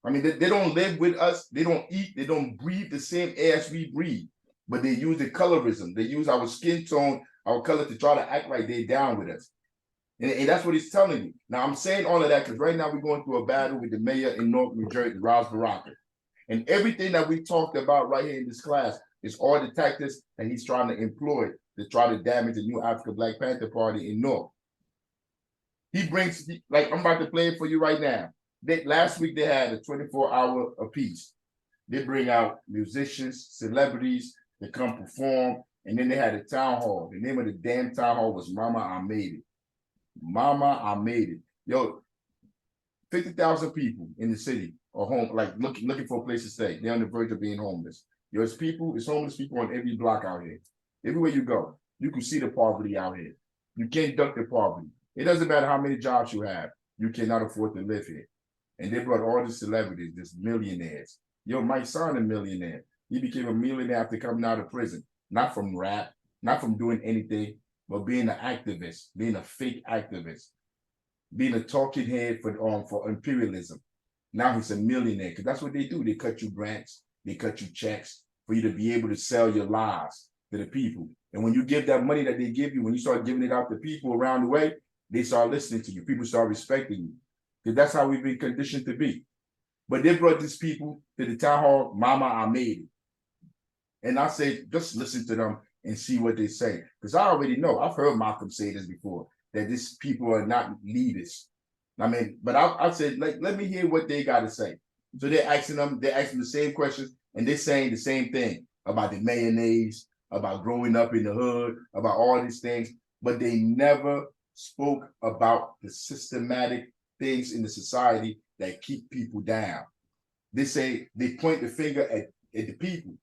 I mean, they don't live with us. They don't eat. They don't breathe the same air as we breathe. But they use the colorism. They use our skin tone, our color to try to act like they're down with us. And that's what he's telling you. Now, I'm saying all of that because right now we're going through a battle with the mayor in Newark, New Jersey, Ras Baraka. And everything that we talked about right here in this class is all the tactics that he's trying to employ to try to damage the new African Black Panther Party in Newark. He brings, like I'm about to play it for you right now. Last week they had a 24-hour apiece. They bring out musicians, celebrities, they come perform, and then they had a town hall. The name of the damn town hall was Mama, I Made It. Mama, I Made It. Yo, 50,000 people in the city are home, like looking for a place to stay. They're on the verge of being homeless. There's homeless people on every block out here. Everywhere you go, you can see the poverty out here. You can't duck the poverty. It doesn't matter how many jobs you have. You cannot afford to live here. And they brought all these celebrities, these millionaires. My son a millionaire. He became a millionaire after coming out of prison. Not from rap, not from doing anything, but being an activist, being a fake activist, being a talking head for imperialism. Now he's a millionaire, because that's what they do. They cut you grants, they cut you checks for you to be able to sell your lies to the people. And when you give that money that they give you, when you start giving it out to people around the way, they start listening to you. People start respecting you. Because that's how we've been conditioned to be. But they brought these people to the town hall, Mama, I made it. And I say, just listen to them and see what they say. Because I already know, I've heard Malcolm say this before, that these people are not leaders. I mean, but I said, like, let me hear what they got to say. So they're asking the same questions, and they're saying the same thing about the mayonnaise, about growing up in the hood, about all these things, but they never spoke about the systematic things in the society that keep people down. They point the finger at the people.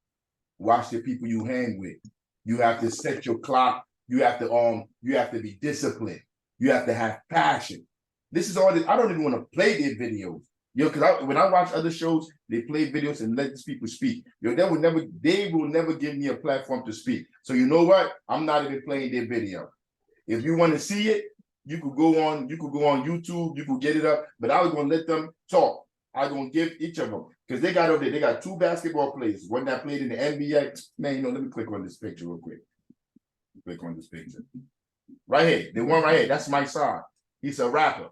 Watch the people you hang with. You have to set your clock. You have to be disciplined. You have to have passion. This is all this. I don't even want to play their videos. Because when I watch other shows, they play videos and let these people speak. they will never give me a platform to speak. So you know what? I'm not even playing their video. If you want to see it, you could go on YouTube, you could get it up, but I was gonna let them talk. I was gonna give each of them, because they got over there, they got 2 basketball players, one that played in the NBA. Man, let me click on this picture real quick. Click on this picture. Right here, the one right here, that's my son. He's a rapper.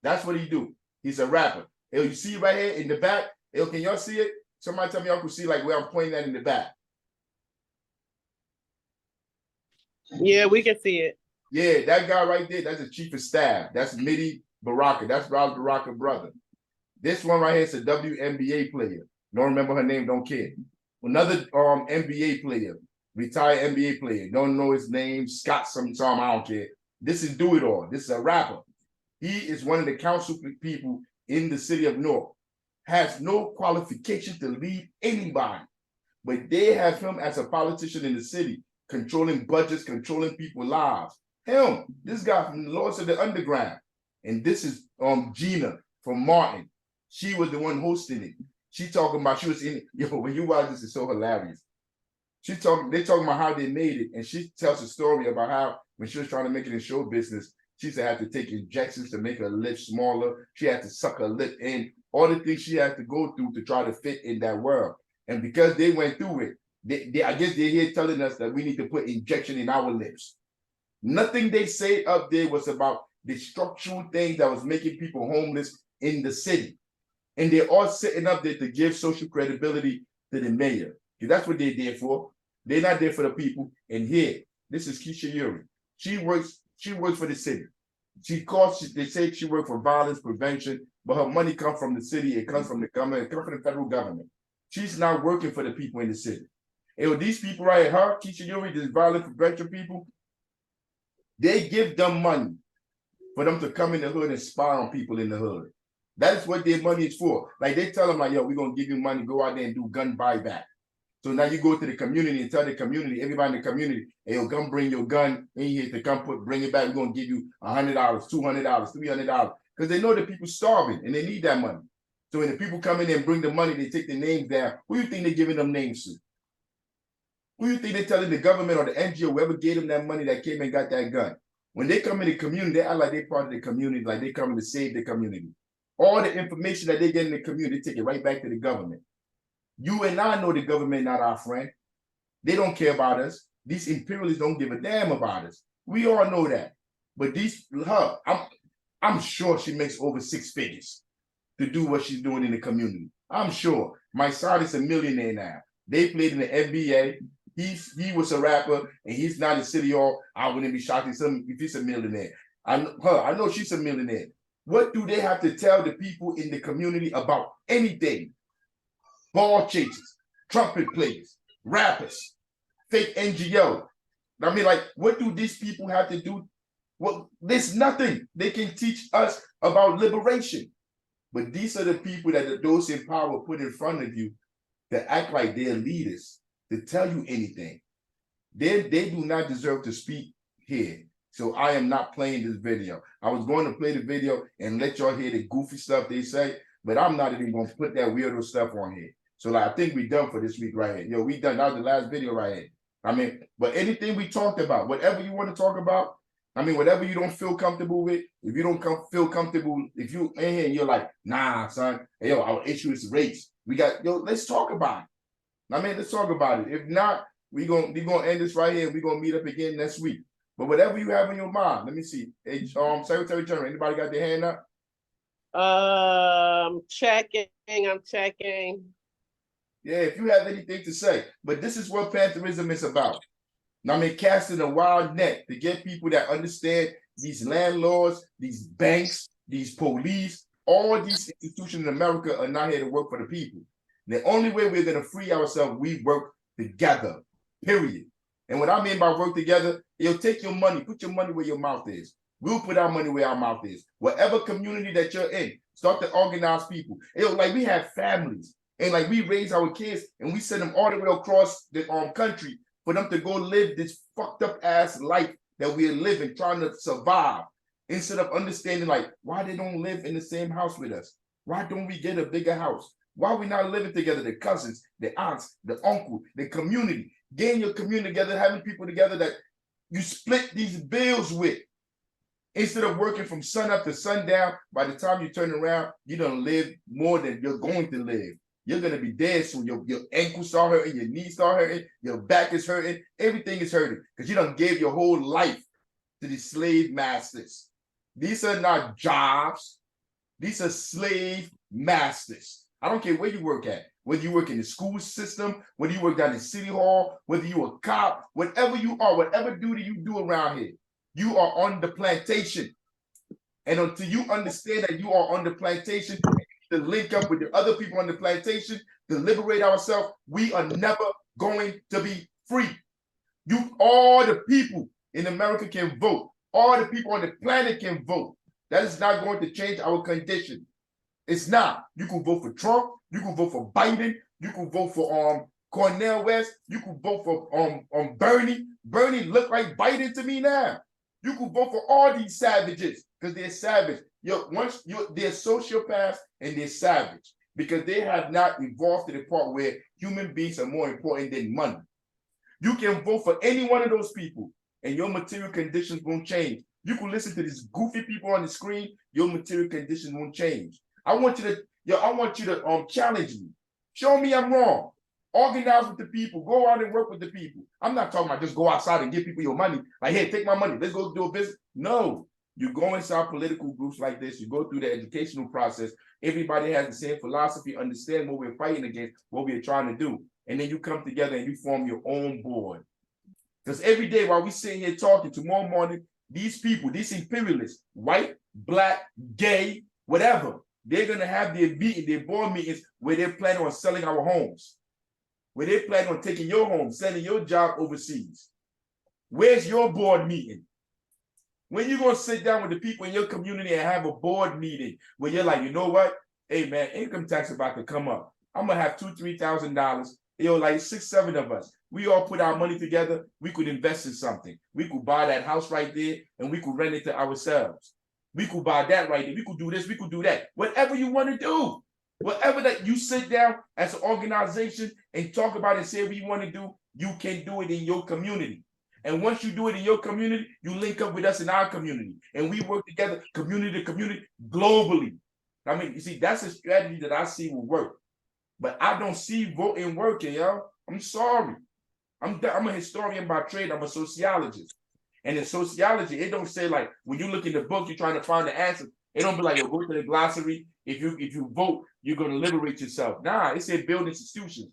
That's what he do. He's a rapper. You see right here in the back, can y'all see it? Somebody tell me y'all can see like where I'm pointing at in the back. Yeah, we can see it. Yeah, that guy right there, that's the chief of staff. That's Midi Baraka. That's Rob Baraka's brother. This one right here is a WNBA player. Don't remember her name, don't care. Another NBA player, retired NBA player. Don't know his name, Scott some I don't care. This is Do It All. This is a rapper. He is one of the council people in the city of Newark. Has no qualification to lead anybody. But they have him as a politician in the city, controlling budgets, controlling people's lives. Him, this guy from the Lords of the Underground. And this is Gina from Martin. She was the one hosting it. She talking about, she was in it. When you watch this, it's so hilarious. They talking about how they made it. And she tells a story about how when she was trying to make it in show business, she used to have to take injections to make her lips smaller. She had to suck her lip in. All the things she had to go through to try to fit in that world. And because they went through it, I guess they're here telling us that we need to put injection in our lips. Nothing they say up there was about the structural things that was making people homeless in the city. And they're all sitting up there to give social credibility to the mayor. Because that's what they're there for. They're not there for the people. And here, this is Keisha Yuri. She works for the city. They say she works for violence prevention, but her money comes from the city, it comes from the government, it comes from the federal government. She's not working for the people in the city. And these people right here, Keisha Yuri, these violence prevention people, they give them money for them to come in the hood and spy on people in the hood. That's what their money is for. Like they tell them like, yo, we're gonna give you money, go out there and do gun buyback. So now you go to the community and tell the community, everybody in the community, hey, yo, come bring your gun in here to bring it back. We're gonna give you $100, $200, $300. Because they know that people starving and they need that money. So when the people come in and bring the money, they take the names down. Who do you think they're giving them names to? Who do you think they're telling the government or the NGO, whoever gave them that money that came and got that gun? When they come in the community, they act like they're part of the community, like they're coming to save the community. All the information that they get in the community, they take it right back to the government. You and I know the government not our friend. They don't care about us. These imperialists don't give a damn about us. We all know that. But I'm sure she makes over 6 figures to do what she's doing in the community. I'm sure. My son is a millionaire now. They played in the NBA. He was a rapper and he's not in City Hall. I wouldn't be shocked if he's a millionaire. I know she's a millionaire. What do they have to tell the people in the community about anything? Ball chasers, trumpet players, rappers, fake NGO. I mean, like, what do these people have to do? Well, there's nothing they can teach us about liberation. But these are the people that those in power put in front of you to act like they're leaders, to tell you anything. They do not deserve to speak here. So I am not playing this video. I was going to play the video and let y'all hear the goofy stuff they say, but I'm not even going to put that weirdo stuff on here. So like, I think we done for this week right here. Yo, we done. That was the last video right here. I mean, but anything we talked about, whatever you want to talk about, I mean, whatever you don't feel comfortable with, if you don't feel comfortable, if you in here and you're like, nah, son, hey, yo, our issue is race. We got, yo, let's talk about it. I mean, let's talk about it. If not, we're gonna end this right here. We're gonna meet up again next week. But whatever you have in your mind, let me see. Hey, Secretary General, anybody got their hand up? I'm checking. Yeah, if you have anything to say. But this is what Pantherism is about. I mean, casting a wild net to get people that understand these landlords, these banks, these police, all these institutions in America are not here to work for the people. The only way we're going to free ourselves, we work together, period. And what I mean by work together, it'll take your money, put your money where your mouth is. We'll put our money where our mouth is. Whatever community that you're in, start to organize people. Like we have families, and like we raise our kids, and we send them all the way across the country for them to go live this fucked up ass life that we're living, trying to survive, instead of understanding like why they don't live in the same house with us. Why don't we get a bigger house? Why are we not living together? The cousins, the aunts, the uncle, the community. Getting your community together, having people together that you split these bills with. Instead of working from sun up to sundown, by the time you turn around, you don't live more than you're going to live. You're going to be dead soon. Your ankles start hurting, your knees start hurting, your back is hurting, everything is hurting because you done gave your whole life to the slave masters. These are not jobs. These are slave masters. I don't care where you work at, whether you work in the school system, whether you work down in City Hall, whether you're a cop, whatever you are, whatever duty you do around here, you are on the plantation. And until you understand that you are on the plantation, to link up with the other people on the plantation, to liberate ourselves, we are never going to be free. All the people in America can vote. All the people on the planet can vote. That is not going to change our condition. It's not. You can vote for Trump. You can vote for Biden. You can vote for Cornel West. You can vote for Bernie. Bernie look like Biden to me now. You can vote for all these savages because they're savage. They're sociopaths and they're savage because they have not evolved to the part where human beings are more important than money. You can vote for any one of those people and your material conditions won't change. You can listen to these goofy people on the screen, your material conditions won't change. I want you to challenge me. Show me I'm wrong. Organize with the people. Go out and work with the people. I'm not talking about just go outside and give people your money. Like, hey, take my money. Let's go do a business. No. You go inside political groups like this. You go through the educational process. Everybody has the same philosophy, understand what we're fighting against, what we're trying to do. And then you come together and you form your own board. Because every day while we sitting here talking, tomorrow morning, these people, these imperialists, white, black, gay, whatever, they're going to have their board meetings where they're planning on selling our homes, where they're planning on taking your home, sending your job overseas. Where's your board meeting? When you going to sit down with the people in your community and have a board meeting where you're like, you know what? Hey, man, income tax about to come up. I'm going to have $2,000, $3,000. Like 6, 7 of us. We all put our money together. We could invest in something. We could buy that house right there and we could rent it to ourselves. We could buy that right there. We could do this. We could do that. Whatever you want to do. Whatever that you sit down as an organization and talk about and say what you want to do, you can do it in your community. And once you do it in your community, you link up with us in our community. And we work together, community to community, globally. I mean, you see, that's a strategy that I see will work. But I don't see voting working, yo. I'm sorry. I'm a historian by trade. I'm a sociologist. And in sociology, it don't say like, when you look in the book, you're trying to find the answer. It don't be like, yo, go to the glossary. If you vote, you're going to liberate yourself. Nah, it said build institutions.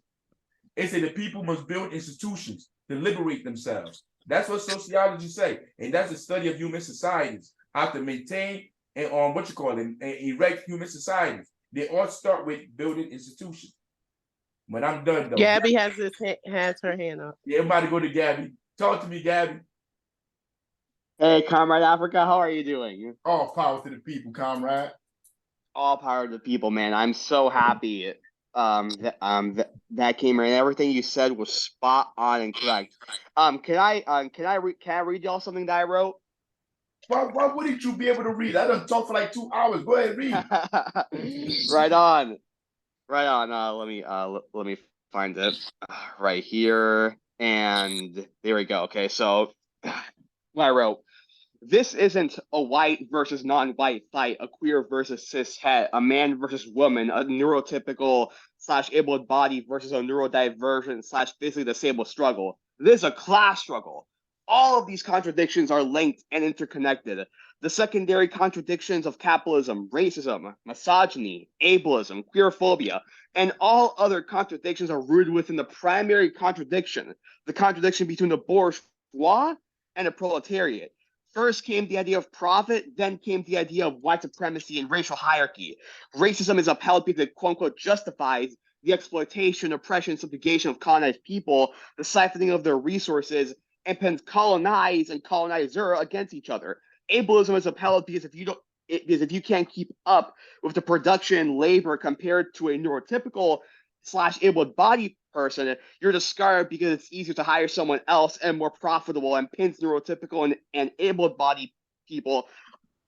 It said the people must build institutions to liberate themselves. That's what sociology say. And that's the study of human societies, how to maintain and and erect human societies. They all start with building institutions. But I'm done though. Gabby has her hand up. Yeah, everybody go to Gabby. Talk to me, Gabby. Hey, Comrade Africa, how are you doing? All power to the people, comrade. All power to the people, man. I'm so happy that came in. Everything you said was spot on and correct. Can I read y'all something that I wrote? Why wouldn't you be able to read? I done talk for like 2 hours. Go ahead, read. Right on. Right on. Let me find it right here. And there we go. Okay, so what I wrote. This isn't a white versus non-white fight, a queer versus cishet, a man versus woman, a neurotypical / able body versus a neurodivergent / physically disabled struggle. This is a class struggle. All of these contradictions are linked and interconnected. The secondary contradictions of capitalism, racism, misogyny, ableism, queerphobia, and all other contradictions are rooted within the primary contradiction, the contradiction between the bourgeois and the proletariat. First came the idea of profit, then came the idea of white supremacy and racial hierarchy. Racism is upheld because it, quote unquote, justifies the exploitation, oppression, subjugation of colonized people, the siphoning of their resources, and pins colonize and colonizer against each other. Ableism is upheld because if you can't keep up with the production labor compared to a neurotypical / able-bodied person, you're discarded because it's easier to hire someone else and more profitable, and pins neurotypical and able-bodied people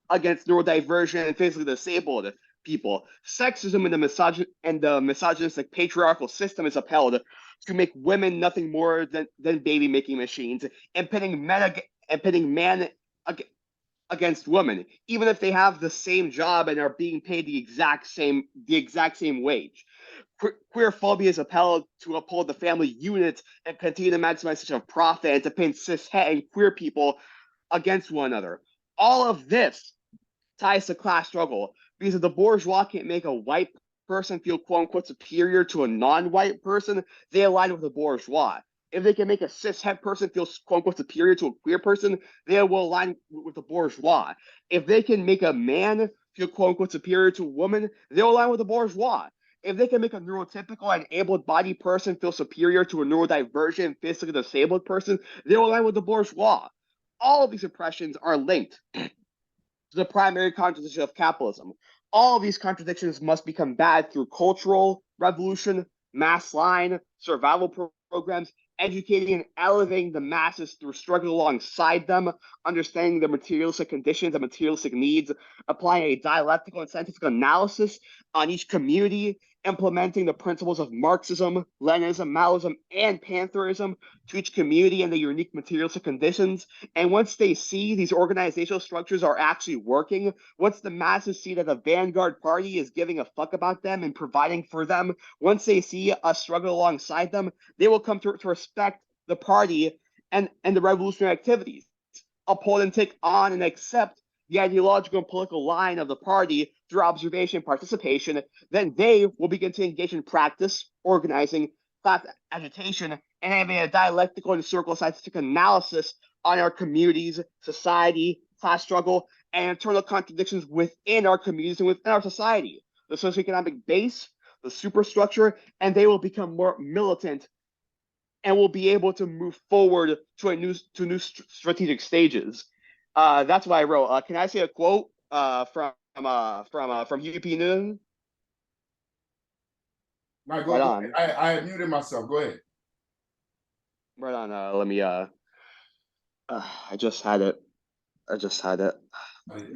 against neurodivergent and physically disabled people. Sexism and the misogynistic patriarchal system is upheld to make women nothing more than baby-making machines, and pitting man against women, even if they have the same job and are being paid the exact same wage. Queerphobia is upheld to uphold the family unit and continue to maximize such a profit and to pin cishet and queer people against one another. All of this ties to class struggle because if the bourgeois can't make a white person feel quote unquote superior to a non-white person, they align with the bourgeois. If they can make a cishet person feel quote unquote superior to a queer person, they will align with the bourgeois. If they can make a man feel quote unquote superior to a woman, they'll align with the bourgeois. If they can make a neurotypical and able-bodied person feel superior to a neurodivergent, physically disabled person, they'll align with the bourgeois. All of these oppressions are linked to the primary contradiction of capitalism. All of these contradictions must be combated through cultural revolution, mass line, survival programs, educating and elevating the masses through struggling alongside them, understanding the materialistic conditions and materialistic needs, applying a dialectical and scientific analysis on each community, implementing the principles of Marxism, Leninism, Maoism, and Pantherism to each community and the unique materialistic conditions. And once they see these organizational structures are actually working, once the masses see that the vanguard party is giving a fuck about them and providing for them, once they see us struggle alongside them, they will come to respect the party and the revolutionary activities, uphold and take on and accept the ideological and political line of the party through observation and participation. Then they will begin to engage in practice, organizing, class agitation, and having a dialectical and circle scientific analysis on our communities, society, class struggle, and internal contradictions within our communities and within our society, the socioeconomic base, the superstructure, and they will become more militant and will be able to move forward to new strategic stages. That's what I wrote. Can I say a quote from UP Noon? Go on. I have muted myself. Go ahead. Right on. Let me. I just had it. You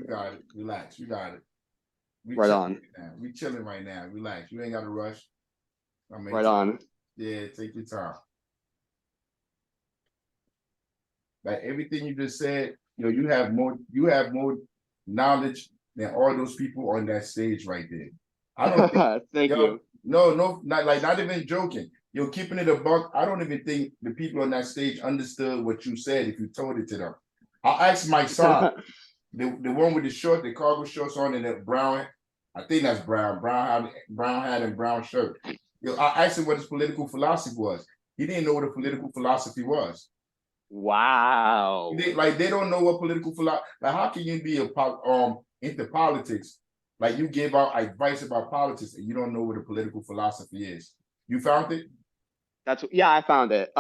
got it. Relax. You got it. Right on. We chilling right now. Relax. You ain't got to rush. Right on. Yeah, take your time. Like everything you just said, you have more knowledge than all those people on that stage right there. I don't think, Thank you. No, not even joking. You're keeping it a buck. I don't even think the people on that stage understood what you said if you told it to them. I asked my son, the one with the short, the cargo shorts on and the brown, I think that's brown hat and brown shirt. I asked him what his political philosophy was. He didn't know what a political philosophy was. Wow. They don't know what political philosophy. Like, how can you be into politics? Like, you give out advice about politics and you don't know what a political philosophy is. You found it? I found it.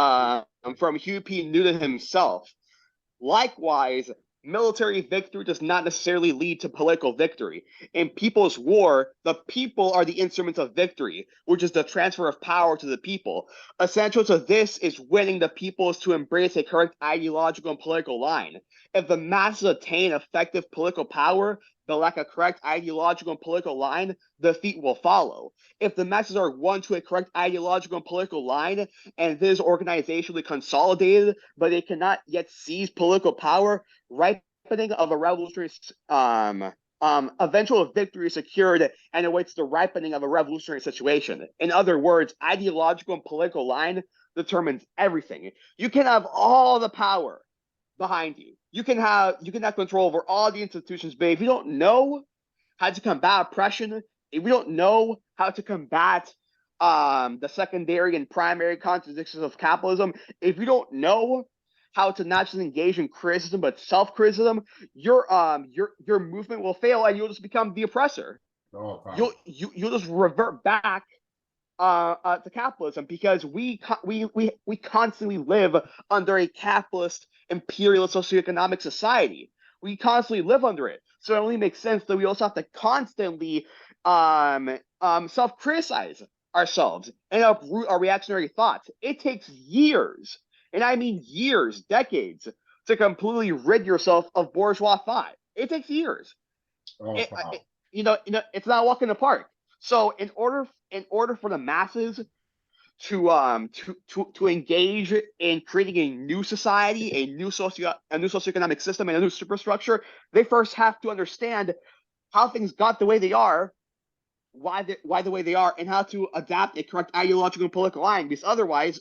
From Hugh P. Newton himself. Likewise, military victory does not necessarily lead to political victory. In people's war, the people are the instruments of victory, which is the transfer of power to the people. Essential to this is winning the peoples to embrace a correct ideological and political line. If the masses attain effective political power, but lack a correct ideological and political line, defeat will follow. If the masses are won to a correct ideological and political line, and this is organizationally consolidated, but they cannot yet seize political power, ripening of a revolutionary eventual victory is secured and awaits the ripening of a revolutionary situation. In other words, ideological and political line determines everything. You can have all the power behind you. You can have control over all the institutions, but if you don't know how to combat oppression, if we don't know how to combat the secondary and primary contradictions of capitalism, if you don't know how to not just engage in criticism but self-criticism, your movement will fail and you'll just become the oppressor. You'll just revert back to capitalism, because we constantly live under a capitalist imperialist socioeconomic society. We constantly live under it. So it only makes sense that we also have to constantly self-criticize ourselves and uproot our reactionary thoughts. It takes years, and I mean years, decades, to completely rid yourself of bourgeois thought. It takes years. It's not a walk in the park. So in order for the masses to engage in creating a new society, a new socioeconomic system, and a new superstructure, they first have to understand how things got the way they are, why the way they are, and how to adapt a correct ideological and political line. Because otherwise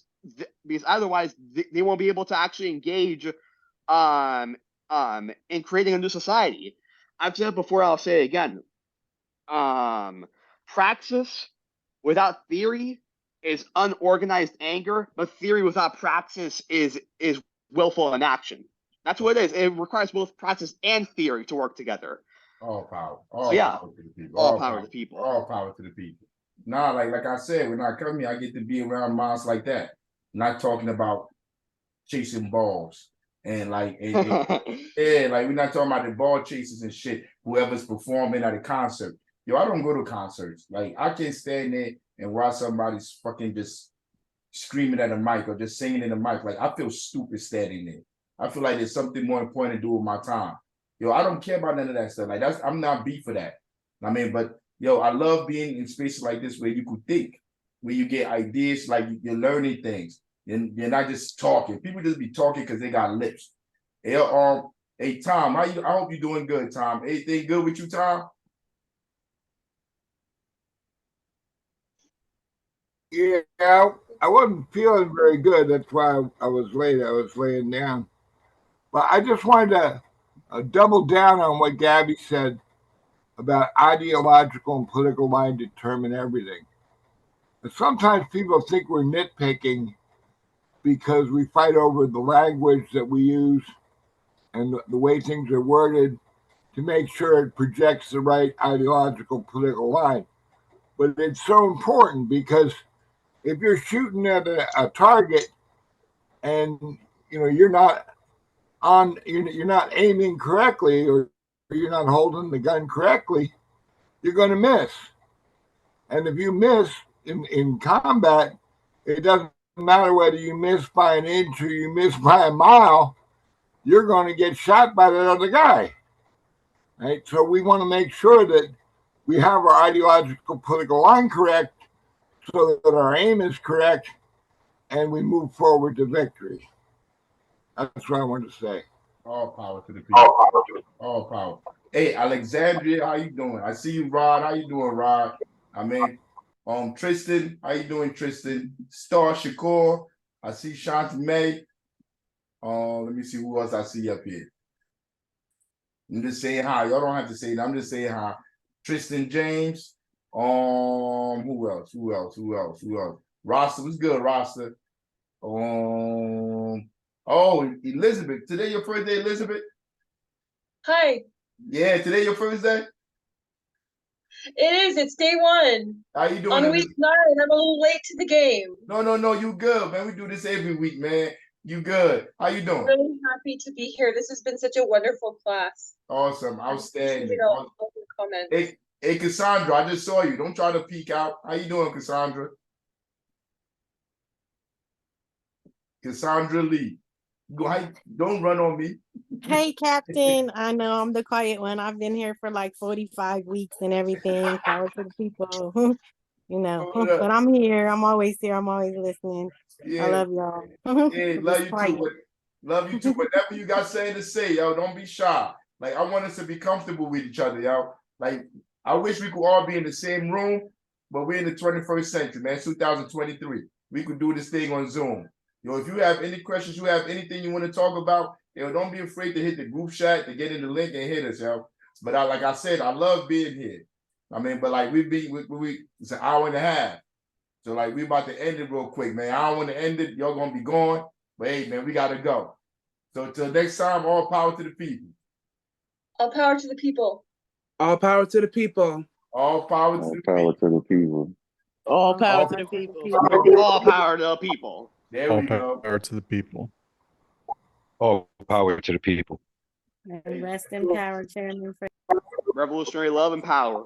they won't be able to actually engage in creating a new society. I've said it before, I'll say it again. Praxis without theory is unorganized anger, but theory without praxis is willful inaction. That's what it is. It requires both praxis and theory to work together. All power. Power to the people. All power to the people. All power to the people. Nah, like I said, when I come here, I get to be around minds like that. Not talking about chasing balls and yeah, like we're not talking about the ball chasers and shit. Whoever's performing at a concert. Yo, I don't go to concerts. Like, I can't stand there and watch somebody's fucking just screaming at a mic or just singing in the mic. Like, I feel stupid standing there. I feel like there's something more important to do with my time. Yo, I don't care about none of that stuff. Like, I'm not beat for that. I mean, but yo, I love being in spaces like this where you could think, where you get ideas, like you're learning things. And you're not just talking. People just be talking because they got lips. Hey, Tom, I hope you're doing good, Tom. Anything good with you, Tom? Yeah, I wasn't feeling very good. That's why I was late. I was laying down. But I just wanted to double down on what Gabby said about ideological and political line determine everything. And sometimes people think we're nitpicking because we fight over the language that we use and the way things are worded to make sure it projects the right ideological political line. But it's so important because if you're shooting at a target and you're not aiming correctly or you're not holding the gun correctly, you're going to miss. And if you miss in combat, it doesn't matter whether you miss by an inch or you miss by a mile, you're going to get shot by that other guy. Right? So we want to make sure that we have our ideological political line correct so that our aim is correct and we move forward to victory. That's what I wanted to say. All power to the people. All power. Hey, Alexandria, how you doing? I see you, Rod. How you doing, Rod? I mean, Tristan, how you doing, Tristan? Star Shakur, I see Shanti May. Let me see who else I see up here. I'm just saying hi. Y'all don't have to say that. I'm just saying hi. Tristan James. Who else? Rasta, what's good, Rasta? Oh, Elizabeth. Today your first day, Elizabeth? Hi. Yeah, today your first day? It is. It's day one. How you doing? On week 9, I'm a little late to the game. No, you good, man. We do this every week, man. You good? How you doing? Really happy to be here. This has been such a wonderful class. Awesome, I outstanding. appreciate all the comments. Hey, Cassandra, I just saw you. Don't try to peek out. How you doing, Cassandra? Cassandra Lee. Don't run on me. Hey, Captain. I know I'm the quiet one. I've been here for like 45 weeks and everything. Power to the people. But I'm here. I'm always here. I'm always listening. Yeah. I love y'all. Yeah, love you too. Love you too. Whatever you got saying to say, yo, don't be shy. Like, I want us to be comfortable with each other, yo. Like, I wish we could all be in the same room, but we're in the 21st century, man. 2023. We could do this thing on Zoom. Yo, if you have any questions, you have anything you want to talk about, yo, don't be afraid to hit the group chat, to get in the link and hit us, yo. But like I said, I love being here. I mean, but like it's an hour and a half. So like we about to end it real quick, man. I don't want to end it. Y'all gonna be gone. But hey, man, we gotta go. So till next time, all power to the people. All power to the people. All power to the people. All power to the Power to the people. All power to the people. All power to the people. There we go. Power to the people. All power to the people. And rest in power, Chairman. Revolutionary love and power.